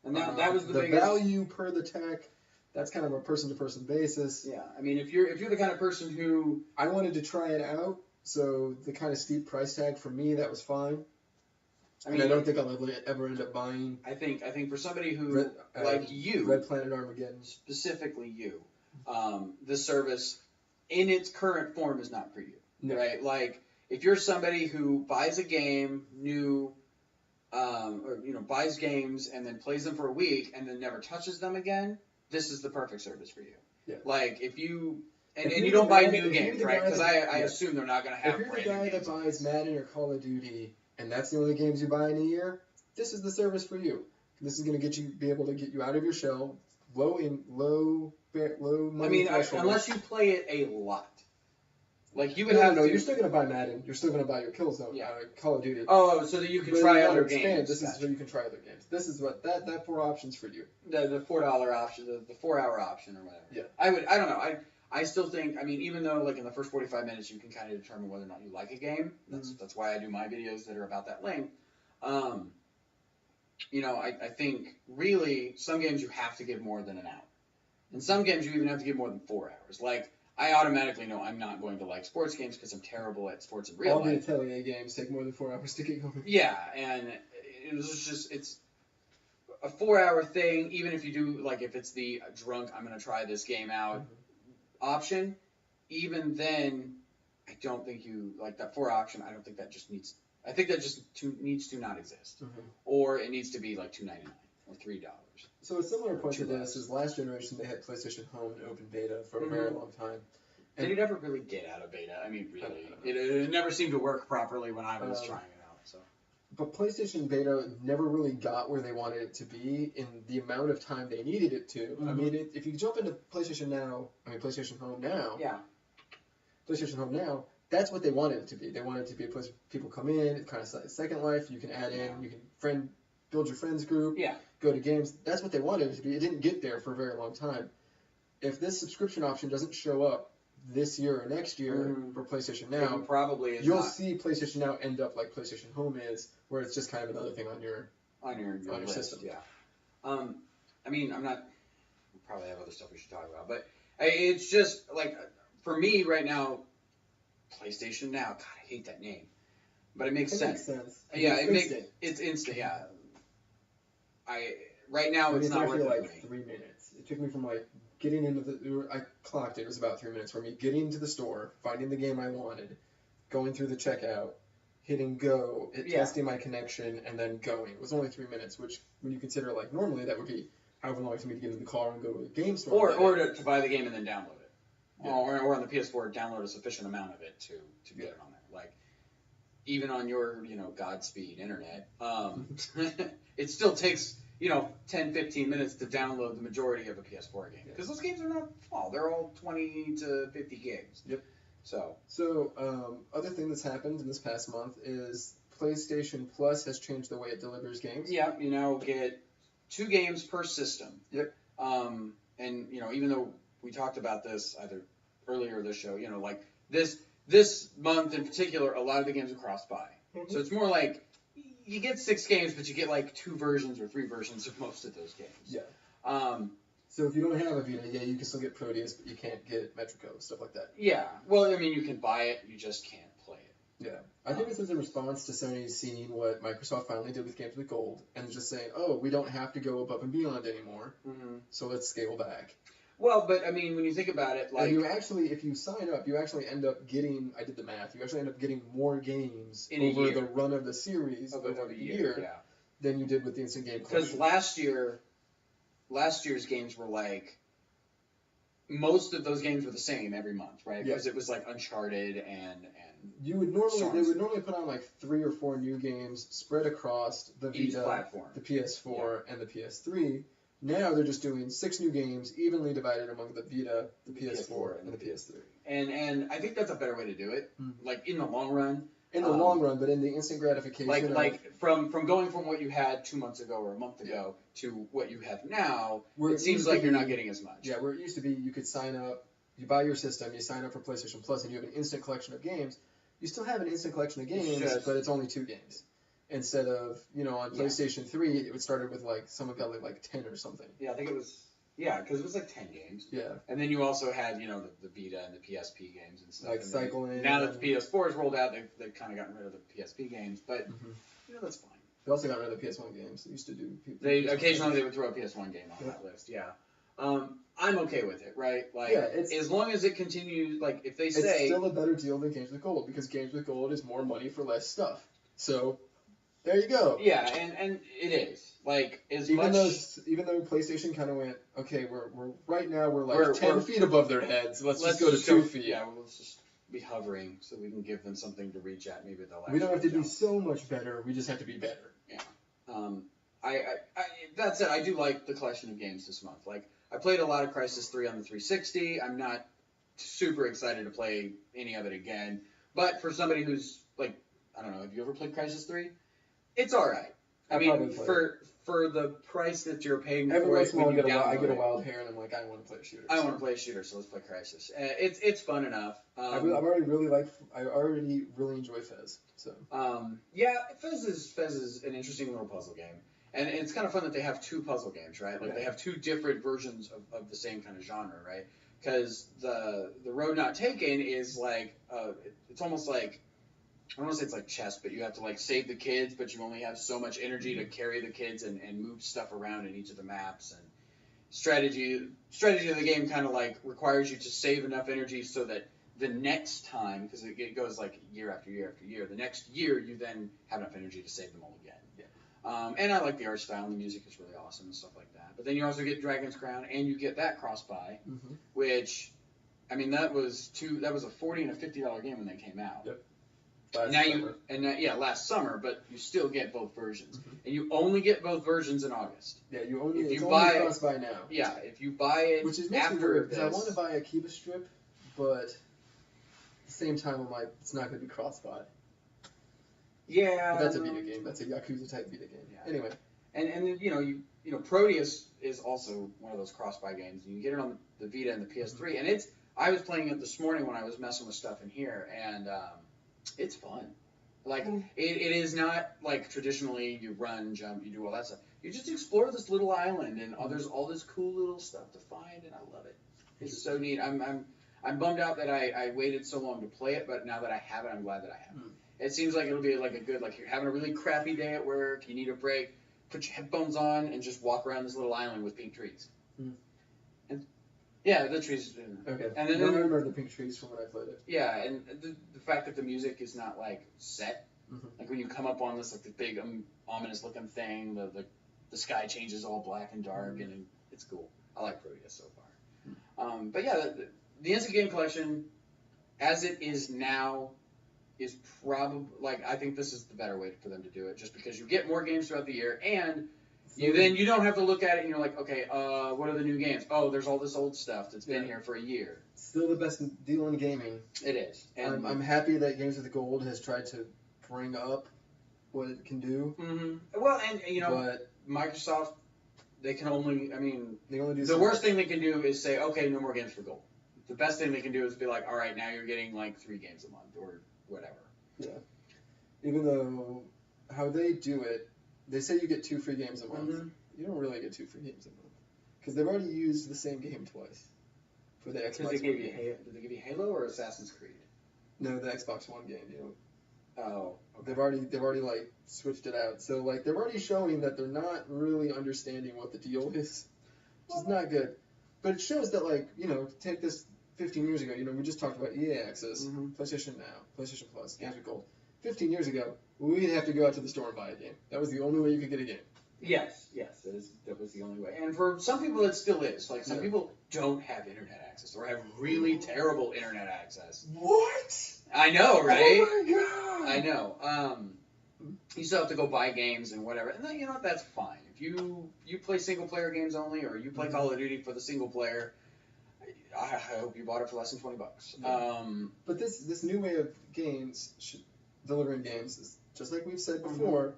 And that was the biggest... value per the tech, that's kind of a person-to-person basis. Yeah. I mean, if you're the kind of person who... I wanted to try it out, so the kind of steep price tag for me, that was fine. I mean, I don't think I'll ever end up buying... I think for somebody who, like you... Red Planet Armageddon. Specifically you, this service, in its current form, is not for you. No. Right? Like, if you're somebody who buys a game new... or, you know, buys games and then plays them for a week and then never touches them again, this is the perfect service for you. Yeah. Like, if you... And you don't buy new games, right? Because I assume they're not going to have brand new games. If you're the guy that buys Madden or Call of Duty, and that's the only games you buy in a year, this is the service for you. This is going to be able to get you out of your shell, low money threshold. Unless you play it a lot. Like, you would you're still going to buy Madden. You're still going to buy your Killzone, Call of Duty. Oh, so that you can try other games. This is where you can try other games. This is what that 4 options for you. The $4 option, the 4-hour option or whatever. Yeah. I don't know. I still think, I mean, even though, like, in the first 45 minutes you can kind of determine whether or not you like a game. That's why I do my videos that are about that length. You know, I think, really, some games you have to give more than an hour. And some games you even have to give more than 4 hours. Like, I automatically know I'm not going to like sports games because I'm terrible at sports in real life. All the Atelier games take more than 4 hours to get going. Yeah, and it's a 4-hour thing, even if you do, like, if it's the drunk, I'm going to try this game out option, even then, I don't think like, that 4 option, I don't think that just needs, I think that just needs to not exist. Or it needs to be, like, $2.99 or $3. So a similar point to this is last generation they had PlayStation Home in open beta for a very long time. And did it ever really get out of beta? I mean, really, it never seemed to work properly when I was trying it out. So, but PlayStation beta never really got where they wanted it to be in the amount of time they needed it to. I mean, if you jump into PlayStation Home now, PlayStation Home Now, that's what they wanted it to be. They wanted it to be a place where people come in, kind of Second Life. You can add in, you can build your friends group. Yeah. Go to games. That's what they wanted it to be. It didn't get there for a very long time. If this subscription option doesn't show up this year or next year for PlayStation Now, you'll see PlayStation Now end up like PlayStation Home is, where it's just kind of another thing on your list, system. Yeah. I mean, we probably have other stuff we should talk about, but it's just like, for me right now, PlayStation Now. God, I hate that name, but it makes sense. Yeah, it's instant. Yeah. Right now it's not worth it like 3 minutes. It took me from like getting into I clocked it was about 3 minutes for me getting into the store, finding the game I wanted, going through the checkout, hitting go, testing my connection, and then going. It was only 3 minutes, which when you consider like normally that would be however long it took me to get in the car and go to the game store. Or to buy the game and then download it. Yeah. Or on the PS4 download a sufficient amount of it to get it on there. Like, even on your, Godspeed internet, it still takes, 10, 15 minutes to download the majority of a PS4 game. Because those games are not small. They're all 20 to 50 gigs. Yep. So, other thing that's happened in this past month is PlayStation Plus has changed the way it delivers games. Yeah, you now get 2 games per system. Yep. And, even though we talked about this either earlier this show, like this month in particular, a lot of the games are cross-buy. So it's more like you get 6 games, but you get like 2 versions or 3 versions of most of those games. Yeah. So if you don't have a Vita, yeah, you can still get Proteus, but you can't get Metrico, stuff like that. Yeah. Well, I mean, you can buy it, you just can't play it. Yeah. I think this is a response to Sony seeing what Microsoft finally did with Games with Gold and just saying, oh, we don't have to go above and beyond anymore, so let's scale back. Well, but I mean, when you think about it, like... And you actually, if you sign up, you actually end up getting, I did the math, you actually end up getting more games over the run of the series over a year than you did with the Instant Game Collection. Because last year's games were like... Most of those games were the same every month, right? Because it was like Uncharted and they would normally put on like 3 or 4 new games spread across the Vita, platform, the PS4, and the PS3. Now they're just doing 6 new games evenly divided among the Vita, the PS4, and the PS3. And I think that's a better way to do it. Like in the long run. In the long run, but in the instant gratification. Like from going from what you had 2 months ago or a month ago to what you have now, it seems like you're not getting as much. Yeah, where it used to be, you could sign up, you buy your system, you sign up for PlayStation Plus, and you have an instant collection of games. You still have an instant collection of games, but it's only 2 games. Instead of, on PlayStation 3, it started with like, someone got like 10 or something. Yeah, I think it was... Yeah, because it was like 10 games. Yeah. And then you also had, the Vita and the PSP games and stuff. Like cycling. Now that the PS4 is rolled out, they've kind of gotten rid of the PSP games, but, that's fine. They also got rid of the PS1 games. They used to do... Occasionally they would throw a PS1 game on that list, I'm okay with it, right? Like, as long as it continues, like, if they say... It's still a better deal than Games with Gold, because Games with Gold is more money for less stuff. So... There you go. Yeah, and it is. Like, even though PlayStation kind of went, okay, we're right now we're 10 feet above their heads. Let's just go to 2 feet. Yeah, let's just be hovering so we can give them something to reach at. Maybe they'll actually We don't have to be so much better. We just have to be better. Yeah. That said, I do like the collection of games this month. Like, I played a lot of Crysis 3 on the 360. I'm not super excited to play any of it again. But for somebody who's, like, I don't know, have you ever played Crysis 3? It's all right. I mean, for the price that you're paying for it, I get a wild hair and I'm like, I want to play a shooter. I want to play a shooter, so let's play Crysis. It's fun enough. I already really enjoy Fez. So. Yeah, Fez is an interesting little puzzle game, and it's kind of fun that they have 2 puzzle games, right? Like they have 2 different versions of the same kind of genre, right? Because the Road Not Taken is like it's almost like. I don't want to say it's like chess, but you have to like save the kids, but you only have so much energy to carry the kids and move stuff around in each of the maps. And strategy of the game kind of like requires you to save enough energy so that the next time, because it goes like year after year after year, the next year you then have enough energy to save them all again. Yeah. And I like the art style and the music is really awesome and stuff like that. But then you also get Dragon's Crown and you get that cross-buy, which, I mean, that was a $40 and a $50 game when they came out. Yep. Last summer, but you still get both versions, and you only get both versions in August. Yeah, only cross-buy now. Yeah, if you buy it, which is weird because I want to buy a Kiba strip, but at the same time I'm like, it's not going to be cross-buy. Yeah, but that's a Vita game. That's a Yakuza type Vita game. Yeah. Anyway, and Proteus is also one of those cross-buy games. You can get it on the Vita and the PS3, and I was playing it this morning when I was messing with stuff in here, and it's fun. Like, it is not like traditionally you run, jump, you do all that stuff. You just explore this little island, and there's all this cool little stuff to find, and I love it. It's so neat. I'm bummed out that I waited so long to play it, but now that I have it, I'm glad that I have it. It seems like it'll be like a good, like you're having a really crappy day at work, you need a break, put your headphones on, and just walk around this little island with pink trees. And yeah, the trees. Okay. And then I remember the pink trees from when I played it. Yeah, and the fact that the music is not like set, like when you come up on this like the big ominous looking thing, the sky changes all black and dark, and it's cool. I like Proteus so far. But yeah, the Instant Game Collection, as it is now, is probably like I think this is the better way for them to do it, just because you get more games throughout the year and. You don't have to look at it and you're like, okay, what are the new games? Oh, there's all this old stuff that's been here for a year. Still the best deal in gaming. It is. And I'm happy that Games with Gold has tried to bring up what it can do. Well, and but Microsoft, they can only do the worst thing they can do is say, okay, no more games for gold. The best thing they can do is be like, all right, now you're getting like 3 games a month or whatever. Yeah. even though how they do it, they say you get 2 free games a month. Mm-hmm. You don't really get 2 free games a month because they've already used the same game twice for the Xbox. Did they give you Halo or Assassin's Creed? No, the Xbox One game. Oh. Okay. They've already like switched it out. So like they're already showing that they're not really understanding what the deal is, which is not good. But it shows that like take this 15 years ago. We just talked about EA Access, mm-hmm. PlayStation Now, PlayStation Plus, Games with Gold. 15 years ago, we'd have to go out to the store and buy a game. That was the only way you could get a game. Yes, that was the only way. And for some people, it still is. Like, some people don't have internet access or have really terrible internet access. What? I know, right? Oh, my God. I know. You still have to go buy games and whatever. And then, that's fine. If you play single-player games only or you play mm-hmm. Call of Duty for the single-player, I hope you bought it for less than $20. Yeah. But this new way of delivering games is, just like we've said before,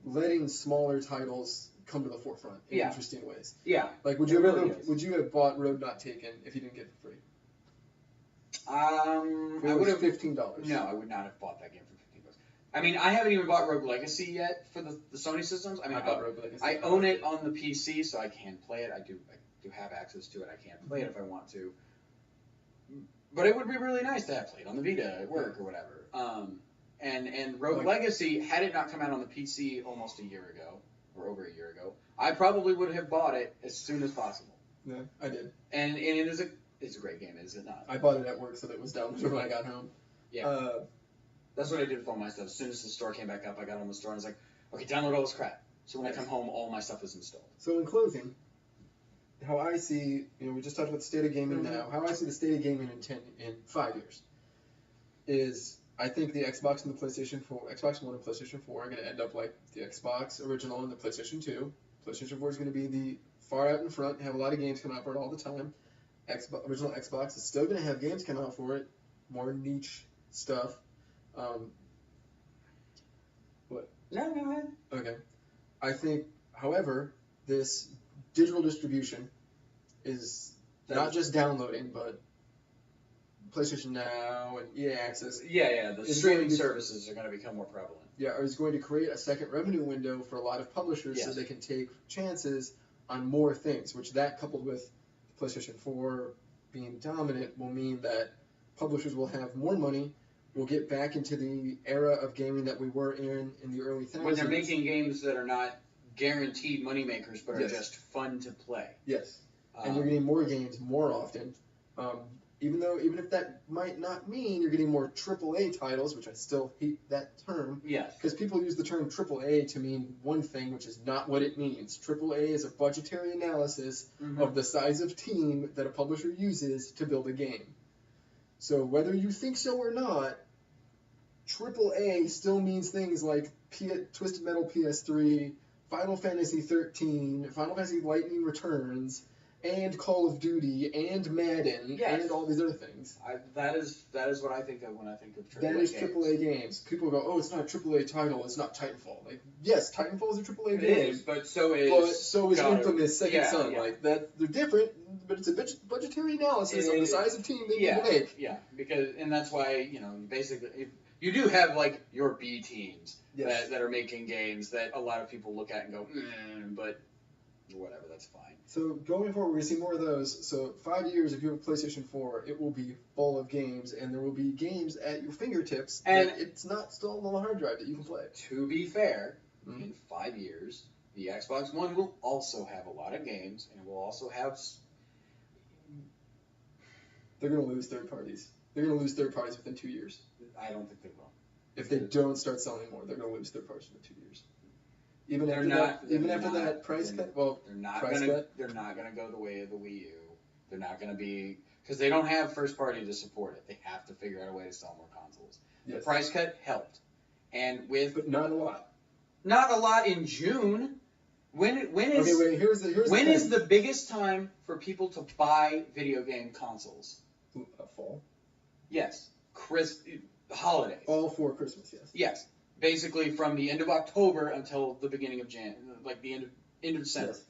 mm-hmm. letting smaller titles come to the forefront in interesting ways. Yeah. Like, would you have bought Road Not Taken if you didn't get it for free? I would have $15. No, I would not have bought that game for $15. I mean, I haven't even bought Rogue Legacy yet for the Sony systems. I mean, I bought Rogue Legacy. I own it on the PC, so I can play it. I do have access to it. I can play it if I want to. But it would be really nice to have played on the Vita at work or whatever. And Rogue Legacy, had it not come out on the PC almost a year ago, or over a year ago, I probably would have bought it as soon as possible. Yeah, I did. And it's a great game, is it not? I bought it at work so that it was downloaded when I got home. Yeah. That's what I did with all my stuff. As soon as the store came back up, I got on the store and I was like, okay, download all this crap. So when I come home, all my stuff is installed. So in closing, how I see, we just talked about the state of gaming mm-hmm. now. How I see the state of gaming in 5 years is I think the Xbox and the PlayStation 4, Xbox One and PlayStation 4 are going to end up like the Xbox original and the PlayStation 2. PlayStation 4 is going to be the far out in front, have a lot of games come out for it all the time. Original Xbox is still going to have games come out for it, more niche stuff. What? No, go ahead. Okay. I think, however, this digital distribution is not just downloading, but PlayStation Now and EA Access. Yeah, the streaming services are going to become more prevalent. Yeah, is going to create a second revenue window for a lot of publishers so they can take chances on more things, which that coupled with PlayStation 4 being dominant will mean that publishers will have more money. We'll get back into the era of gaming that we were in the early 2000s. When they're making games that are not guaranteed moneymakers, but are just fun to play. Yes. And you're getting more games more often. Even if that might not mean you're getting more AAA titles, which I still hate that term. Yes. Because people use the term AAA to mean one thing, which is not what it means. AAA is a budgetary analysis mm-hmm. of the size of team that a publisher uses to build a game. So whether you think so or not, AAA still means things like Twisted Metal PS3, Final Fantasy 13, Final Fantasy Lightning Returns, and Call of Duty, and Madden, and all these other things. That is what I think of when I think of AAA games. That is AAA games. People go, oh, it's not a AAA title, it's not Titanfall. Like, yes, Titanfall is a AAA game. It is, but so is Infamous Second Son. Like, that they're different, but it's a budgetary analysis of the size of team they need to make. Yeah, and that's why, basically, you do have, like, your B teams that are making games that a lot of people look at and go, but whatever, that's fine. So going forward, we're going to see more of those. So 5 years, if you have a PlayStation 4, it will be full of games, and there will be games at your fingertips, and it's not still on the hard drive that you can play. To be fair, in 5 years, the Xbox One will also have a lot of games, and it will also have... They're going to lose third parties. They're going to lose third parties within 2 years. I don't think they will. If they don't start selling more, they're going to lose third parties within 2 years. Even after that price cut, they're not going to go the way of the Wii U. They're not going to be, because they don't have first party to support it. They have to figure out a way to sell more consoles. Yes. The price cut helped, but not a lot. Not a lot in June. When is the biggest time for people to buy video game consoles? Fall. Yes, holidays. All for Christmas. Yes. Yes. Basically, from the end of October until the beginning of the end of December. Yes.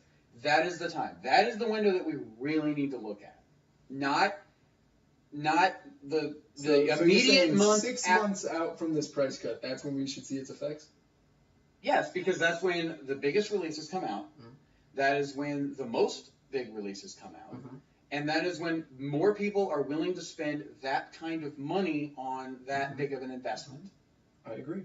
That is the time. That is the window that we really need to look at. Not not the So immediate month. 6 months out from this price cut, that's when we should see its effects? Yes, because that's when the biggest releases come out. Mm-hmm. That is when the most big releases come out. Mm-hmm. And that is when more people are willing to spend that kind of money on that mm-hmm. big of an investment. I agree.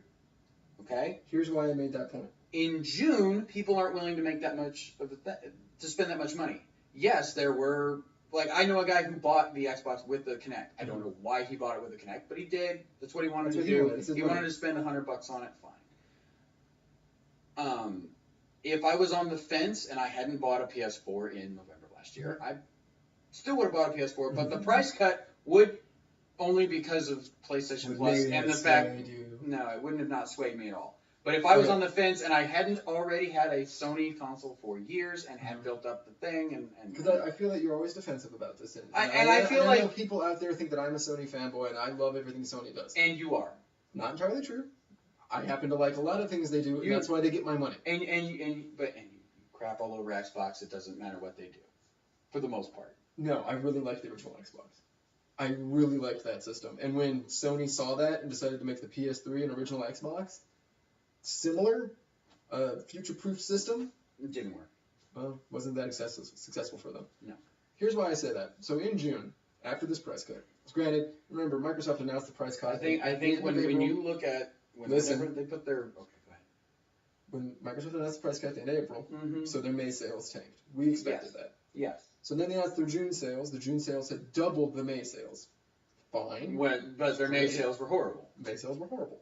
Okay? Here's why I made that point. In June, people aren't willing to make that much to spend that much money. Yes, there were, like, I know a guy who bought the Xbox with the Kinect. I don't know why he bought it with the Kinect, but he did. That's what he wanted to do. He wanted to spend $100 on it. Fine. If I was on the fence and I hadn't bought a PS4 in November last year, I still would have bought a PS4, but the price cut would, only because of PlayStation Plus and the fact, no, it wouldn't have not swayed me at all. But if I was on the fence and I hadn't already had a Sony console for years and had built up the thing and because I feel that you're always defensive about this, and I feel like I know people out there think that I'm a Sony fanboy and I love everything Sony does. And you are. Not entirely true. I happen to like a lot of things they do, and that's why they get my money. And you crap all over Xbox. It doesn't matter what they do, for the most part. No, I really like the original Xbox. I really liked that system. And when Sony saw that and decided to make the PS3 an original Xbox, similar, future-proof system, it didn't work. Well, wasn't that successful for them. No. Here's why I say that. So in June, after this price cut, granted, remember Microsoft announced the price cut. I think when you look at whenever they put their go ahead. When Microsoft announced the price cut at the end of April, so their May sales tanked. We expected that. Yes. So then they announced their June sales. The June sales had doubled the May sales. Fine. But their May sales were horrible. May sales were horrible.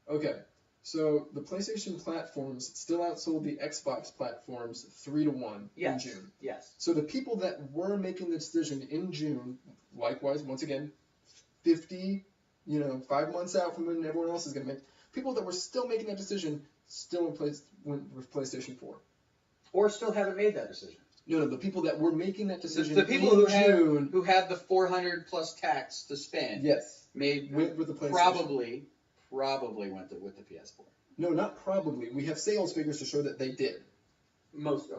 Okay. So the PlayStation platforms still outsold the Xbox platforms 3-1 in June. Yes. So the people that were making the decision in June, likewise, once again, 5 months out from when everyone else is going to make, people that were still making that decision still went with PlayStation 4. Or still haven't made that decision. No, the people that were making that decision the people in June, who had the 400 plus tax to spend. Yes. Went with the PlayStation. Probably went with the PS4. No, not probably. We have sales figures to show that they did. Okay.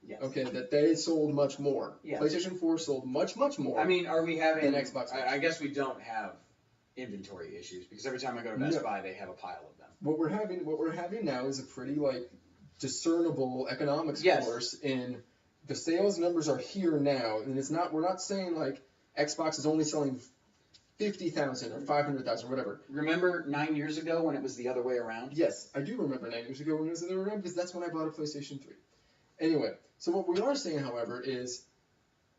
Yes. Okay, that they sold much more. Yes. PlayStation 4 sold much more. I mean, are we having than Xbox? I guess we don't have inventory issues because every time I go to Best Buy, they have a pile of them. What we're having now is a pretty discernible economics course in the sales numbers are here now, and we're not saying Xbox is only selling 50,000 or 500,000 or whatever. Remember 9 years ago when it was the other way around? Yes, I do remember 9 years ago when it was the other way around because that's when I bought a PlayStation 3. Anyway, so what we are saying, however, is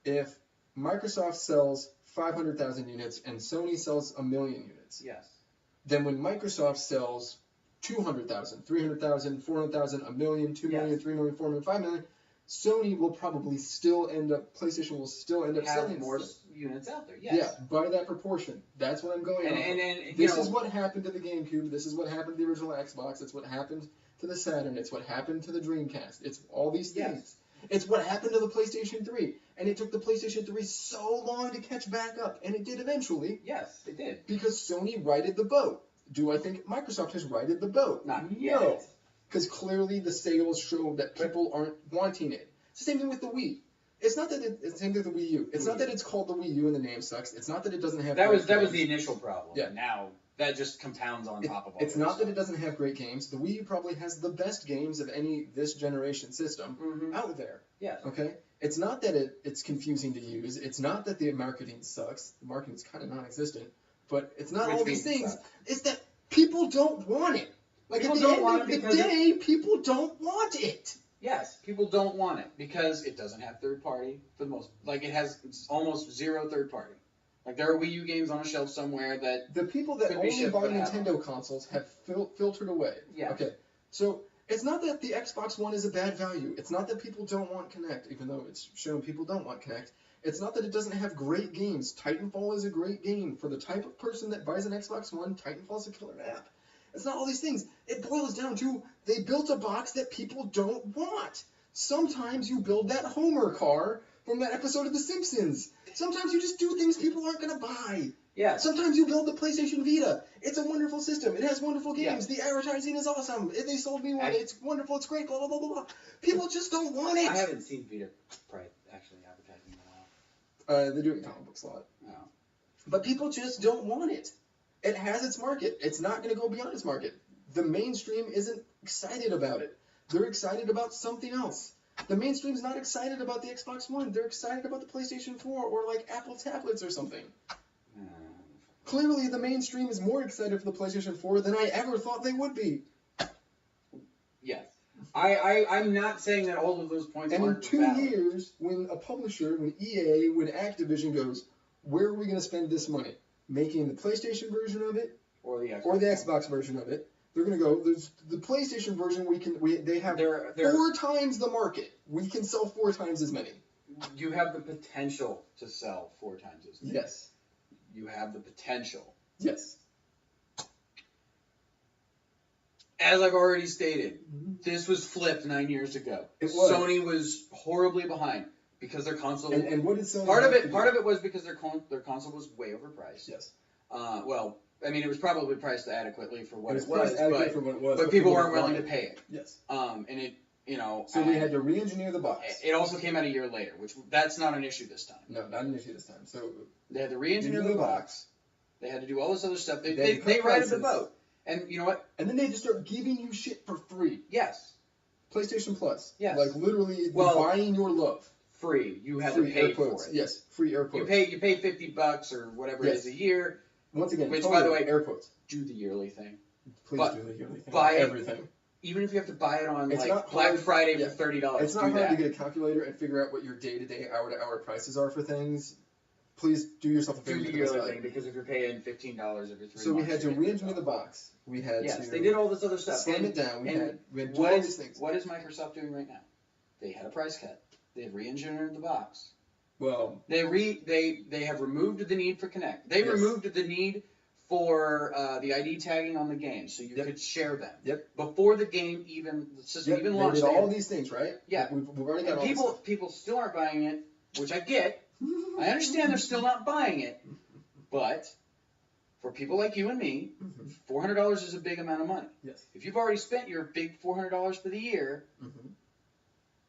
if Microsoft sells 500,000 units and Sony sells 1 million units, then when Microsoft sells 200,000, 300,000, 400,000, 1 million, 2 million, 3 million, 4 million, 5 million, Sony will probably PlayStation will still end up selling more units out there. Yes. Yeah, by that proportion. That's what I'm going on. And this is what happened to the GameCube. This is what happened to the original Xbox. It's what happened to the Saturn. It's what happened to the Dreamcast. It's all these things. Yes. It's what happened to the PlayStation 3. And it took the PlayStation 3 so long to catch back up. And it did eventually. Yes, it did. Because Sony righted the boat. Do I think Microsoft has righted the boat? Not yet. No. Because clearly the sales show that people aren't wanting it. It's the same thing with the Wii. It's not that it's the same thing with the Wii U. It's not that it's called the Wii U and the name sucks. It's not that it doesn't have that was the initial problem. Yeah. Now that just compounds on top of all. It's not that it doesn't have great games. The Wii U probably has the best games of any this generation system out there. Yes. Okay? It's not that it's confusing to use. It's not that the marketing sucks. The marketing's kind of non-existent. But it's not all these things. It's that people don't want it. At the end of the day, people don't want it. Yes, people don't want it because it doesn't have third party for the most. It has almost zero third party. There are Wii U games on a shelf somewhere that the people that only buy Nintendo consoles have filtered away. Yeah. Okay. So it's not that the Xbox One is a bad value. It's not that people don't want Kinect, even though it's shown people don't want Kinect. It's not that it doesn't have great games. Titanfall is a great game for the type of person that buys an Xbox One. Titanfall is a killer app. It's not all these things. It boils down to they built a box that people don't want. Sometimes you build that Homer car from that episode of The Simpsons. Sometimes you just do things people aren't going to buy. Yeah. Sometimes you build the PlayStation Vita. It's a wonderful system. It has wonderful games. Yeah. The advertising is awesome. They sold me one. It's wonderful. It's great. Blah, blah, blah, blah, blah. People just don't want it. I haven't seen Vita actually advertising in a while. They do it in comic books a lot. Oh. But people just don't want it. It has its market. It's not going to go beyond its market. The mainstream isn't excited about it. They're excited about something else. The mainstream's not excited about the Xbox One. They're excited about the PlayStation 4 or like Apple tablets or something. Clearly, the mainstream is more excited for the PlayStation 4 than I ever thought they would be. Yes. I'm not saying that all of those points aren't valid. And in 2 years, when a publisher, when EA, when Activision goes, where are we going to spend this money? Making the PlayStation version of it or the Xbox version of it? They're going to go, there's the PlayStation version, they have 4 times the market. We can sell 4 times as many. You have the potential to sell 4 times as many. Yes. You have the potential. Yes. As I've already stated, this was flipped 9 years ago. It was. Sony was horribly behind because their console. And what did Sony? Part of it was because their console was way overpriced. Yes. Well, I mean, it was probably priced adequately for what it was, but people weren't willing to pay it. Yes. And it, So we had to re-engineer the box. It also came out a year later, which that's not an issue this time. No, not an issue this time. So they had to re-engineer the box. They had to do all this other stuff. They righted the boat. And you know what? And then they just start giving you shit for free. Yes. PlayStation Plus. Yes. Like literally buying your love. Free. You have to pay for it. Yes. Free air quotes. You pay $50 or whatever it is a year. Once again, which by the way, air quotes. Do the yearly thing. Please do the yearly thing. Buy everything. Even if you have to buy it on Black Friday for $30. It's not hard to get a calculator and figure out what your day-to-day, hour-to-hour prices are for things. Please do yourself a favor. Do the yearly thing, because if you're paying $15 every 3 months. So we had to re-engineer the box. We had to. They did all this other stuff. Slim it down. We had all these things. What is Microsoft doing right now? They had a price cut. They have re-engineered the box. Well, they have removed the need for Kinect. They removed the need for the ID tagging on the game, so you could share them. Yep. Before the game the system even launched. They did all these things, right? Yeah. We've already got all this stuff. People still aren't buying it, which I get. I understand they're still not buying it, but for people like you and me, $400 is a big amount of money. Yes. If you've already spent your big $400 for the year,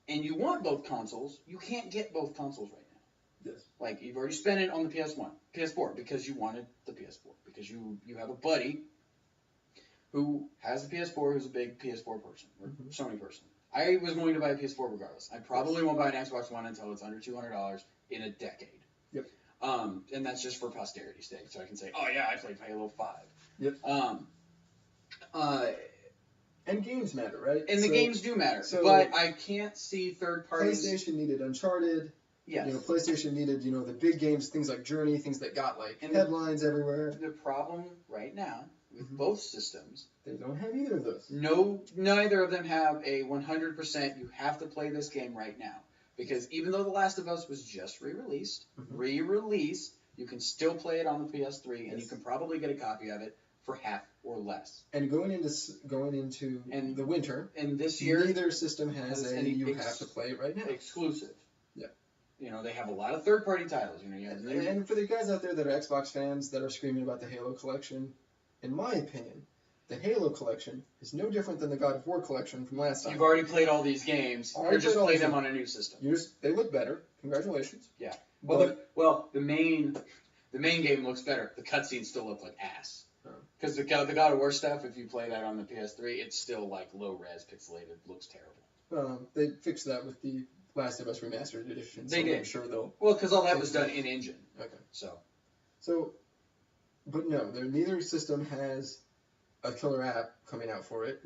and you want both consoles, you can't get both consoles right now. Yes. Like, you've already spent it on the PS4, because you wanted the PS4, because you have a buddy who has the PS4, who's a big PS4 person, or Sony person. I was going to buy a PS4 regardless. I probably won't buy an Xbox One until it's under $200 in a decade. Yep. And that's just for posterity's sake, so I can say, oh yeah, I played Halo 5. Yep. And games matter, right? And the games do matter, but I can't see third parties. PlayStation needed Uncharted. Yes. PlayStation needed, the big games, things like Journey, things that got headlines everywhere. The problem right now with both systems, they don't have either of those. No, neither of them have a 100%. You have to play this game right now, because even though The Last of Us was just re-released, you can still play it on the PS3, and you can probably get a copy of it for half or less. And going into the winter, and this year, neither system has you have to play it right now. Exclusive. Yeah. They have a lot of third-party titles. And for the guys out there that are Xbox fans that are screaming about the Halo collection, in my opinion, the Halo collection is no different than the God of War collection from last time. You've already played all these games. You're just playing them on a new system. They look better. Congratulations. Yeah. Well, the main game looks better. The cutscenes still look like ass. Because the God of War stuff, if you play that on the PS3, it's still like low-res, pixelated, looks terrible. They fixed that with the Last of Us Remastered Edition. They did. I'm sure they'll... Well, because all that was done in engine. Okay. But no, neither system has a killer app coming out for it.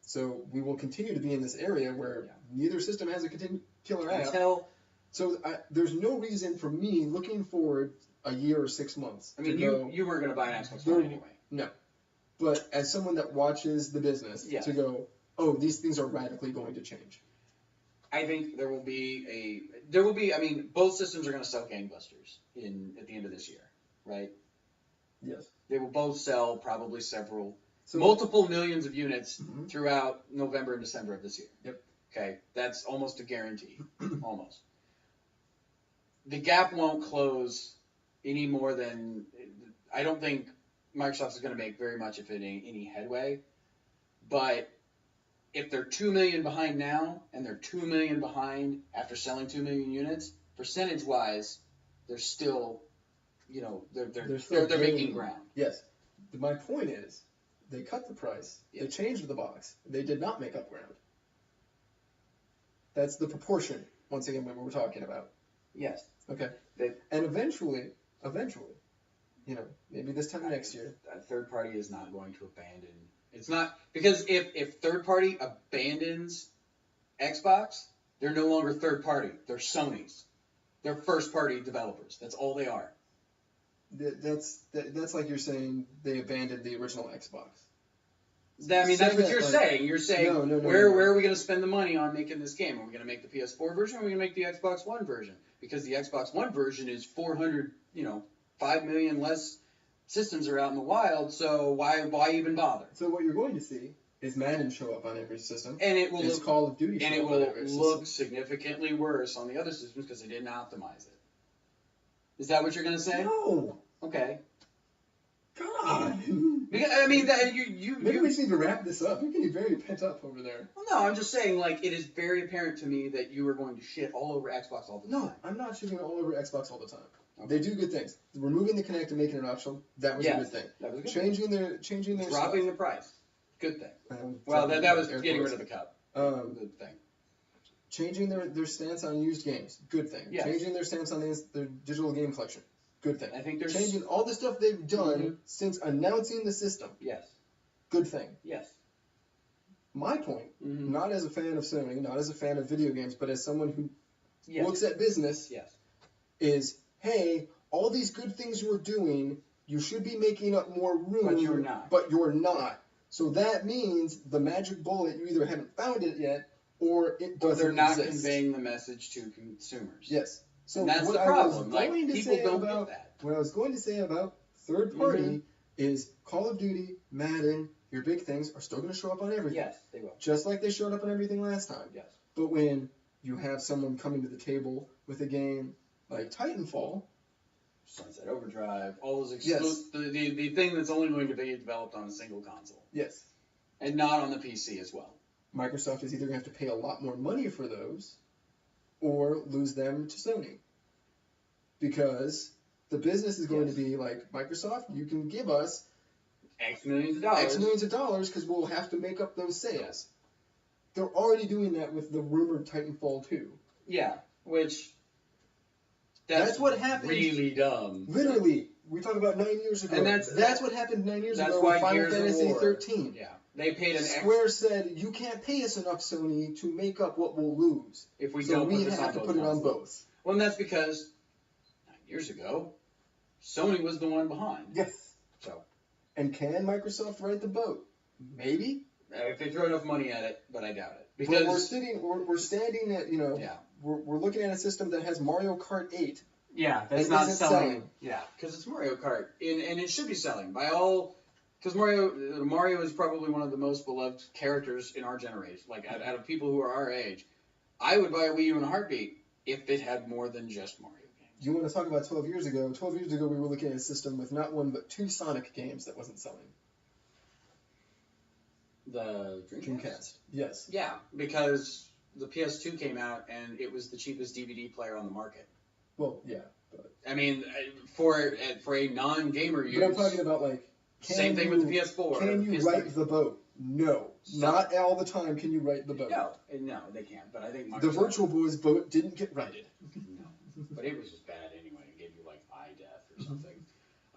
So we will continue to be in this area where neither system has a killer app. So there's no reason for me looking forward a year or 6 months. I mean, you weren't going to buy an Xbox One anyway. No. But as someone that watches the business, to go, oh, these things are radically going to change. I think there will be, both systems are going to sell gangbusters at the end of this year, right? Yes. They will both sell probably multiple millions of units throughout November and December of this year. Yep. Okay, that's almost a guarantee. Almost. The gap won't close any more than, I don't think Microsoft is going to make very much of any headway, but if they're 2 million behind now and they're 2 million behind after selling 2 million units, percentage-wise, they're still you know, they're making ground. Yes. My point is, they cut the price, they changed the box, they did not make up ground. That's the proportion, once again, what we're talking about. Yes. Okay. And eventually, you know, maybe this time next year. A third party is not going to abandon. It's not, because if third party abandons Xbox, they're no longer third party. They're Sony's. They're first party developers. That's all they are. That's like you're saying they abandoned the original Xbox. I mean, that's what you're saying. You're saying, where are we going to spend the money on making this game? Are we going to make the PS4 version, or are we going to make the Xbox One version? Because the Xbox One version is 400, 5 million less systems are out in the wild, so why even bother? So what you're going to see is Madden show up on every system, and it will look, Call of Duty show and it up will on every look system. significantly worse on the other systems because they didn't optimize it. Is that what you're going to say? No. Okay. God. I mean, maybe we just need to wrap this up. You're getting very pent up over there. Well, no, I'm just saying, like, it is very apparent to me that you are going to shit all over Xbox all the time. No, I'm not shitting all over Xbox all the time. Okay. They do good things. Removing the Kinect and making it optional, that was a good thing. That was a good changing thing. their dropping stuff. the price, good thing. Well, that was getting rid of the cup. Good thing. Changing their stance on used games, good thing. Yes. Changing their stance on their digital game collection, good thing. I think they're changing all the stuff they've done since announcing the system. Yes. Good thing. Yes. My point, not as a fan of Sony, not as a fan of video games, but as someone who looks at business, is, hey, all these good things you're doing, you should be making up more room. But you're not. But you're not. So that means the magic bullet, you either haven't found it yet, or it doesn't they're not exist. Conveying the message to consumers. Yes. So and that's what the problem. Like, people don't get that. What I was going to say about third party is Call of Duty, Madden, your big things are still going to show up on everything. Yes, they will. Just like they showed up on everything last time. Yes. But when you have someone coming to the table with a game like Titanfall, Sunset Overdrive, all those the thing that's only going to be developed on a single console. Yes. And not on the PC as well. Microsoft is either going to have to pay a lot more money for those or lose them to Sony. Because the business is going to be like, Microsoft, you can give us X millions of dollars because we'll have to make up those sales. They're already doing that with the rumored Titanfall 2. Yeah, which... That's what happened. Really dumb. Literally. We talk about 9 years ago. And that's what happened 9 years ago with Final Fantasy 13. Yeah. They paid Square said, you can't pay us enough, Sony, to make up what we'll lose. If we so don't we have to put it on both. Well, and that's because 9 years ago, Sony was the one behind. Yes. So. And can Microsoft ride the boat? Maybe. If they throw enough money at it, but I doubt it. Because we're standing at, we're looking at a system that has Mario Kart 8. Yeah, that's not selling. Yeah, because it's Mario Kart, and it should be selling by all. Because Mario is probably one of the most beloved characters in our generation. Like out of people who are our age, I would buy a Wii U in a heartbeat if it had more than just Mario games. You want to talk about 12 years ago? 12 years ago, we were looking at a system with not one but 2 Sonic games that wasn't selling. The Dreamcast. Yes. Yeah, because the PS2 came out and it was the cheapest DVD player on the market. Well, yeah. But... I mean, for a non-gamer use. But I'm talking about like. Same thing with the PS4. Can you right the boat? No. Not all the time can you right the boat. No, they can't. But I think Microsoft... The Virtual Boy's boat didn't get righted. No, but it was just bad anyway. It gave you like eye death or something.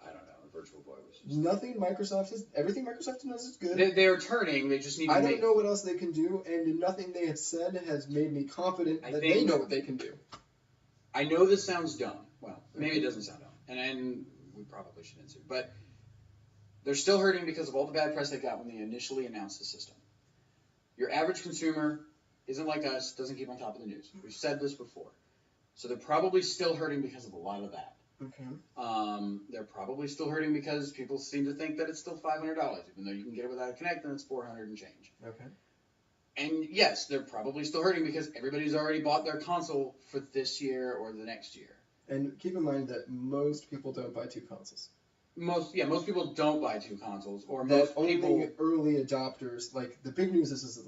I don't know. The Virtual Boy was just... Nothing Microsoft is... Everything Microsoft does is good. They're turning. They just need to I don't know what else they can do, and nothing they have said has made me confident that they know what they can do. I know this sounds dumb. Well, maybe it doesn't sound dumb. And we probably should answer. But... they're still hurting because of all the bad press they got when they initially announced the system. Your average consumer isn't like us, doesn't keep on top of the news. We've said this before. So they're probably still hurting because of a lot of that. Okay. They're probably still hurting because people seem to think that it's still $500, even though you can get it without a Kinect, then it's $400 and change. Okay. And yes, they're probably still hurting because everybody's already bought their console for this year or the next year. And keep in mind that most people don't buy 2 consoles. Most people don't buy 2 consoles, or that most people... only early adopters, like, the big news is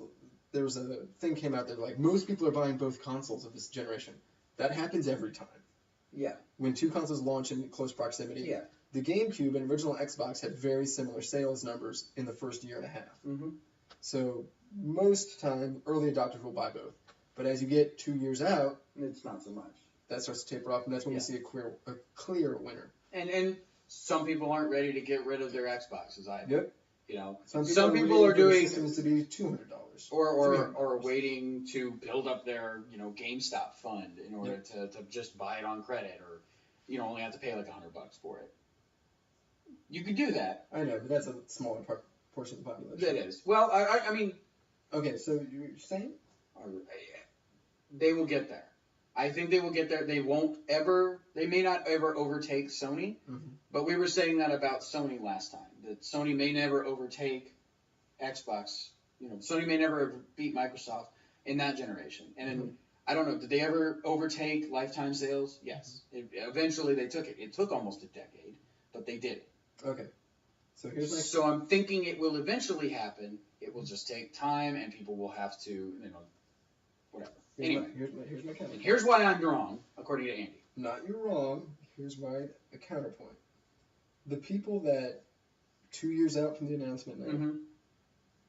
there was a thing came out that, like, most people are buying both consoles of this generation. That happens every time. Yeah. When two consoles launch in close proximity. Yeah. The GameCube and original Xbox had very similar sales numbers in the first year and a half. Mm-hmm. So most time, early adopters will buy both. But as you get 2 years out, it's not so much. That starts to taper off, and that's when you see a clear winner. And some people aren't ready to get rid of their Xboxes either. Yep. You know, some people are doing systems to be $200 or waiting to build up their GameStop fund in order to just buy it on credit, or only have to pay like $100 for it. You could do that. I know, but that's a smaller portion of the population. That is. Well, I mean. Okay, so you're saying? They will get there. I think they will get there. They may not ever overtake Sony, but we were saying that about Sony last time, that Sony may never overtake Xbox. Sony may never beat Microsoft in that generation. And I don't know, did they ever overtake lifetime sales? Yes. Eventually they took it. It took almost a decade, but they did it. Okay. So I'm thinking it will eventually happen. It will just take time, and people will have to, whatever. Anyway, here's my counterpoint. Here's why I'm wrong, according to Andy. Not you're wrong. Here's why a counterpoint. The people that 2 years out from the announcement now,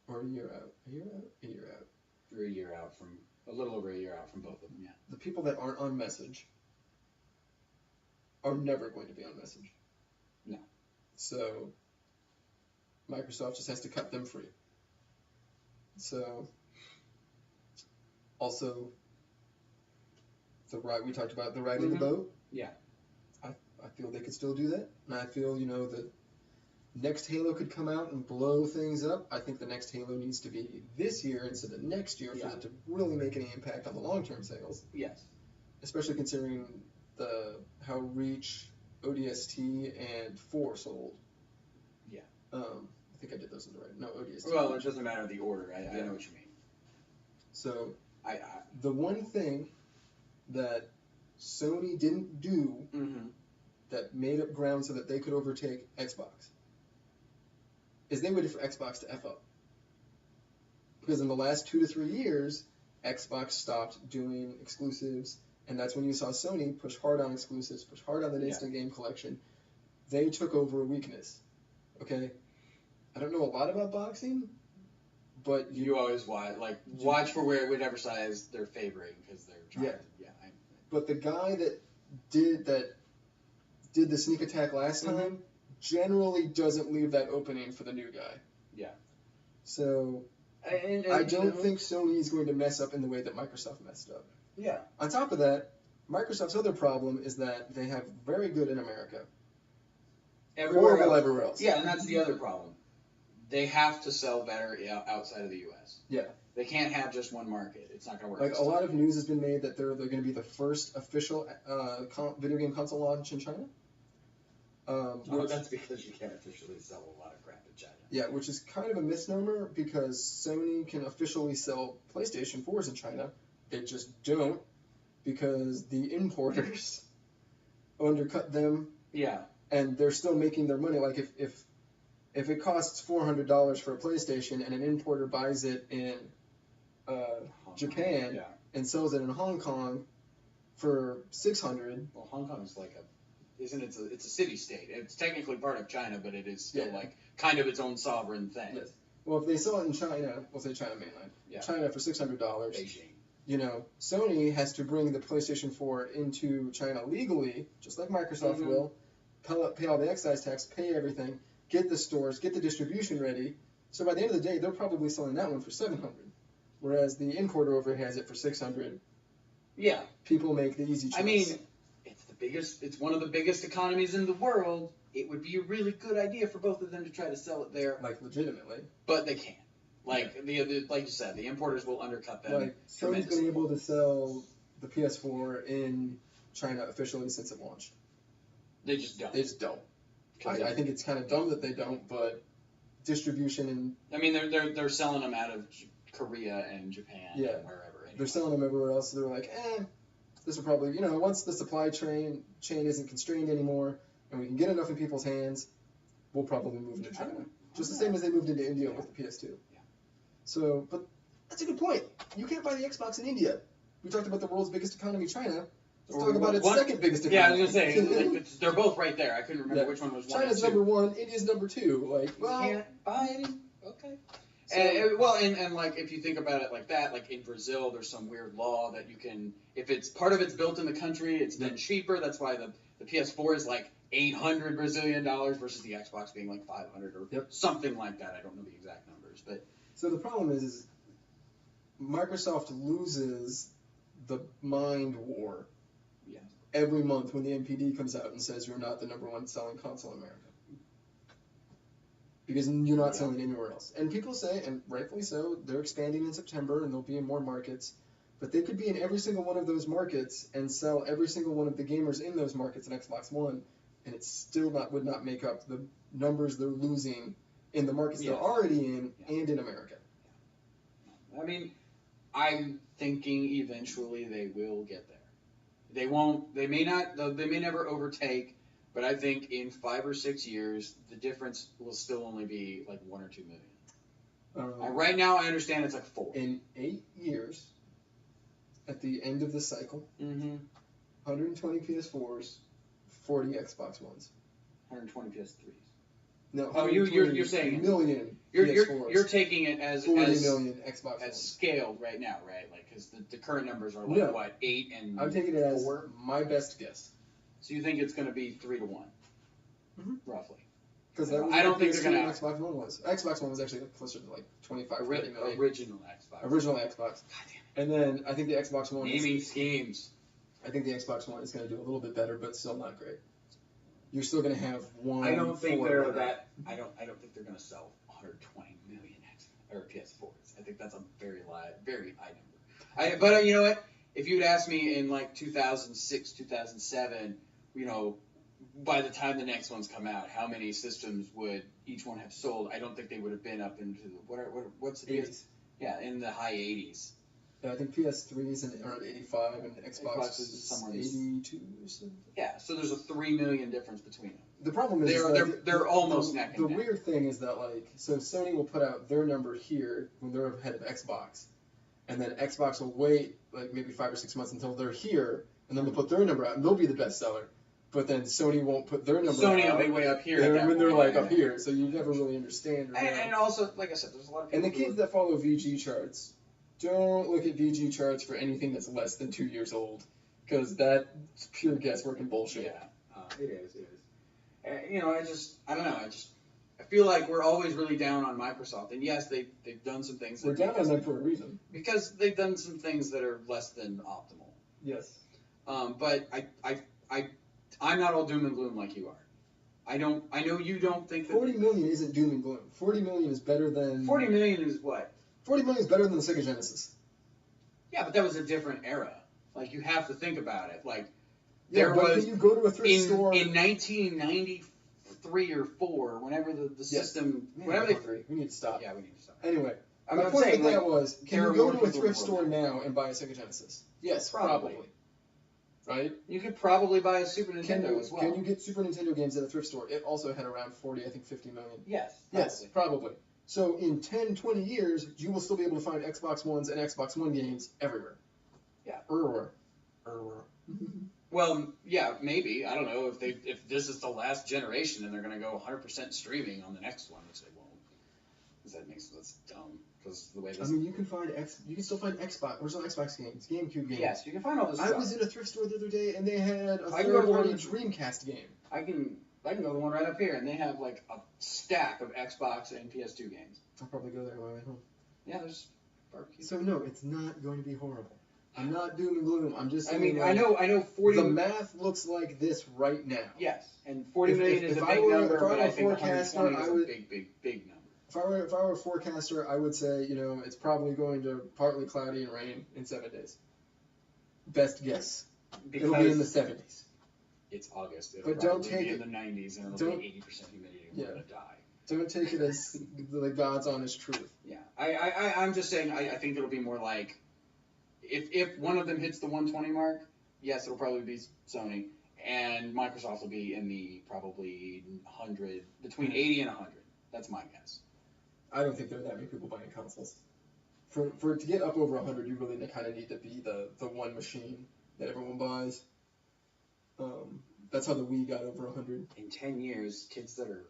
or a year out. You're a year out from, a little over a year out from both of them, yeah. The people that aren't on message are never going to be on message. No. So Microsoft just has to cut them free. So also we talked about the riding the boat. Yeah. I feel they could still do that. And I feel, the next Halo could come out and blow things up. I think the next Halo needs to be this year instead of next year for it to really make any impact on the long-term sales. Yes. Especially considering how Reach, ODST, and 4 sold. Yeah. I think I did those in the right. No, ODST. Well, it doesn't matter the order. I know what you mean. So, the one thing that Sony didn't do that made up ground so that they could overtake Xbox is they waited for Xbox to F up. Because in the last 2 to 3 years, Xbox stopped doing exclusives, and that's when you saw Sony push hard on exclusives, push hard on the instant game collection. They took over a weakness. Okay? I don't know a lot about boxing, but you always watch for whatever size they're favoring because they're trying to. Yeah. But the guy that did the sneak attack last time generally doesn't leave that opening for the new guy. Yeah. So I don't think Sony is going to mess up in the way that Microsoft messed up. Yeah. On top of that, Microsoft's other problem is that they have very good in America. Horrible everywhere else. Yeah, and that's the other problem. They have to sell better outside of the U.S. Yeah. They can't have just one market. It's not going to work. Like, a lot of news has been made that they're going to be the first official video game console launch in China. That's because you can't officially sell a lot of crap in China. Yeah, which is kind of a misnomer because Sony can officially sell PlayStation 4s in China. They just don't because the importers undercut them. Yeah. And they're still making their money. Like, if it costs $400 for a PlayStation and an importer buys it in Japan and sells it in Hong Kong for $600. Well, Hong Kong is it's a city-state. It's technically part of China, but it is still kind of its own sovereign thing. Yes. Well, if they sell it in China, we'll say China mainland, China for $600. Beijing. Sony has to bring the PlayStation 4 into China legally, just like Microsoft will, pay all the excise tax, pay everything, get the stores, get the distribution ready. So by the end of the day, they're probably selling that one for $700, whereas the importer over here has it for $600. Yeah. People make the easy choice. I mean, it's one of the biggest economies in the world. It would be a really good idea for both of them to try to sell it there. Like, legitimately. But they can't. Like like you said, the importers will undercut them. Like, Sony's been able to sell the PS4 in China officially since it launched. They just don't. I think it's kind of dumb that they don't, but distribution and... I mean, they're selling them out of Korea and Japan and wherever. Anyway. They're selling them everywhere else, so they're like, this will probably... once the supply chain isn't constrained anymore, and we can get enough in people's hands, we'll probably move into China. Just the same as they moved into India with the PS2. Yeah. So, but that's a good point. You can't buy the Xbox in India. We talked about the world's biggest economy, China. Let's talk about its second biggest economy. Yeah, I was going to say, they're both right there. I couldn't remember which one was one. China's number one, India's number two. Like, well, you can't buy any. Okay. So, and like if you think about it like that, like in Brazil, there's some weird law that you can, if it's part of it's built in the country, it's then cheaper. That's why the PS4 is like $800 Brazilian versus the Xbox being like 500 or something like that. I don't know the exact numbers, but so the problem is Microsoft loses the mind war every month when the NPD comes out and says you're not the number one selling console in America. Because you're not selling anywhere else. And people say, and rightfully so, they're expanding in September and they'll be in more markets. But they could be in every single one of those markets and sell every single one of the gamers in those markets in Xbox One, and it still would not make up the numbers they're losing in the markets they're already in and in America. I mean, I'm thinking eventually they will get there. They won't. They may not. They may never overtake. But I think in 5 or 6 years, the difference will still only be like 1 or 2 million. Right now, I understand it's like 4. In 8 years, at the end of the cycle, 120 PS4s, 40 Xbox Ones. 120 PS3s. No. Oh, you're saying million. You're taking it as 40 million Xbox as Ones. Scaled right now, right? Like because the current numbers are like what 8 and. I'm taking it as my best guess. So you think it's going to be 3 to 1, roughly? Because I don't think they're going to. Xbox One was. Xbox One was actually closer to like 25, 30 million. Original Xbox. Original Xbox. And then I think the Xbox One. Naming schemes. I think the Xbox One is going to do a little bit better, but still not great. You're still going to have one. I don't think they're that. I don't think they're going to sell 120 million PS4s. I think that's a very high number. But you know what? If you'd asked me in like 2006, 2007, you know, by the time the next ones come out, how many systems would each one have sold? I don't think they would have been up into what's the 80s. Yeah, in the high 80s. Yeah, I think PS3 is around 85 and Xbox is somewhere 82 or something. Yeah, so there's a 3 million difference between them. The problem is they're almost neck and neck. The weird thing is that like so Sony will put out their number here when they're ahead of Xbox, and then Xbox will wait like maybe 5 or 6 months until they're here, and then they'll put their number out and they'll be the best seller. But then Sony won't put their number out. Sony will be way up here. When they're like up here, so you never really understand. And also, like I said, there's a lot of people. And the kids that follow VG charts, don't look at VG charts for anything that's less than 2 years old, because that's pure guesswork and bullshit. Yeah, it is. You know, I don't know. I feel like we're always really down on Microsoft, and yes, they've done some things. We're down on them for a reason. Because they've done some things that are less than optimal. Yes. But I'm not all doom and gloom like you are. I know you don't think that 40 million isn't doom and gloom. 40 million is better than. 40 million is what? 40 million is better than the Sega Genesis. Yeah, but that was a different era. Like you have to think about it. Like there was. Can you go to a thrift store in 1993 or 4, whenever the system, whenever they. We need to stop. Yeah, we need to stop. Anyway, my point with that was, can you go to a thrift store now and buy a Sega Genesis? Yes, probably. Right? You could probably buy a Super Nintendo as well. Can you get Super Nintendo games at a thrift store? It also had around 40, I think 50 million. Yes. Yes, probably. So in 10, 20 years, you will still be able to find Xbox Ones and Xbox One games everywhere. Yeah. Everywhere. Well, yeah, maybe. I don't know if this is the last generation and they're going to go 100% streaming on the next one, which they won't. Because that's dumb. Because the way this. I mean, you can still find Xbox, original Xbox games, GameCube games. Yes, you can find all this stuff. I was in a thrift store the other day and they had a third-party Dreamcast game. I can go to the one right up here and they have like a stack of Xbox and PS2 games. I'll probably go there on my way home. Yeah, there's barbecue. So no, it's not going to be horrible. I'm not doom and gloom. I'm just saying. I mean, I know 40. The math looks like this right now. Yes, and 40 million is a big number, but I think 120 is a big number. If I were a forecaster, I would say, it's probably going to partly cloudy and rain in 7 days. Best guess. It'll be in the 70s. It's August. It'll probably be in the 90s, and it'll be 80% humidity. We're gonna die. Don't take it as the God's honest truth. Yeah, I'm just saying. I think it'll be more like, if one of them hits the 120 mark, yes, it'll probably be Sony, and Microsoft will be in the probably 100, between 80 and 100. That's my guess. I don't think there are that many people buying consoles. For it to get up over 100, you really kind of need to be the one machine that everyone buys. That's how the Wii got over 100. In 10 years, kids that are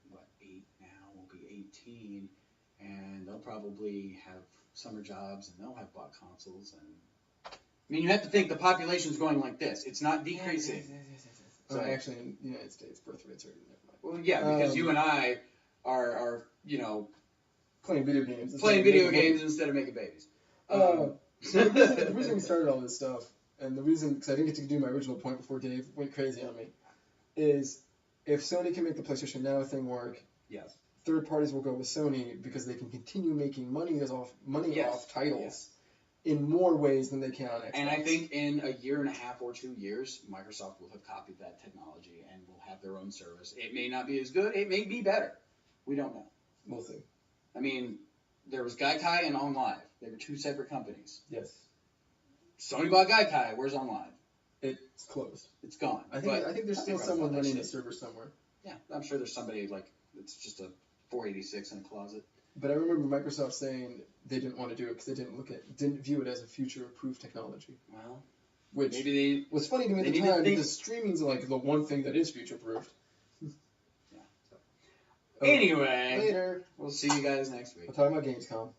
what, 8 now will be 18, and they'll probably have summer jobs and they'll have bought consoles. And I mean, you have to think the population's going like this. It's not decreasing. So actually, in the United States, birth rates are never mind. Well, yeah, because you and I are playing video games. Instead of making babies. The reason we started all this stuff, and the reason, because I didn't get to do my original point before Dave went crazy on me, is if Sony can make the PlayStation Now thing work, yes, third parties will go with Sony because they can continue making money off titles in more ways than they can on Xbox. And I think in a year and a half or 2 years, Microsoft will have copied that technology and will have their own service. It may not be as good. It may be better. We don't know. We'll see. I mean, there was Gaikai and OnLive. They were two separate companies. Yes. Sony bought Gaikai. Where's OnLive? It's closed. It's gone. I think there's still someone running the server somewhere. Yeah, I'm sure there's somebody it's just a 486 in a closet. But I remember Microsoft saying they didn't want to do it because they didn't view it as a future-proof technology. Well, which maybe was funny to me at the time because streaming's like the one thing that is future-proofed. Yeah. So. Anyway, later. We'll see you guys next week. We'll talk about GamesCom.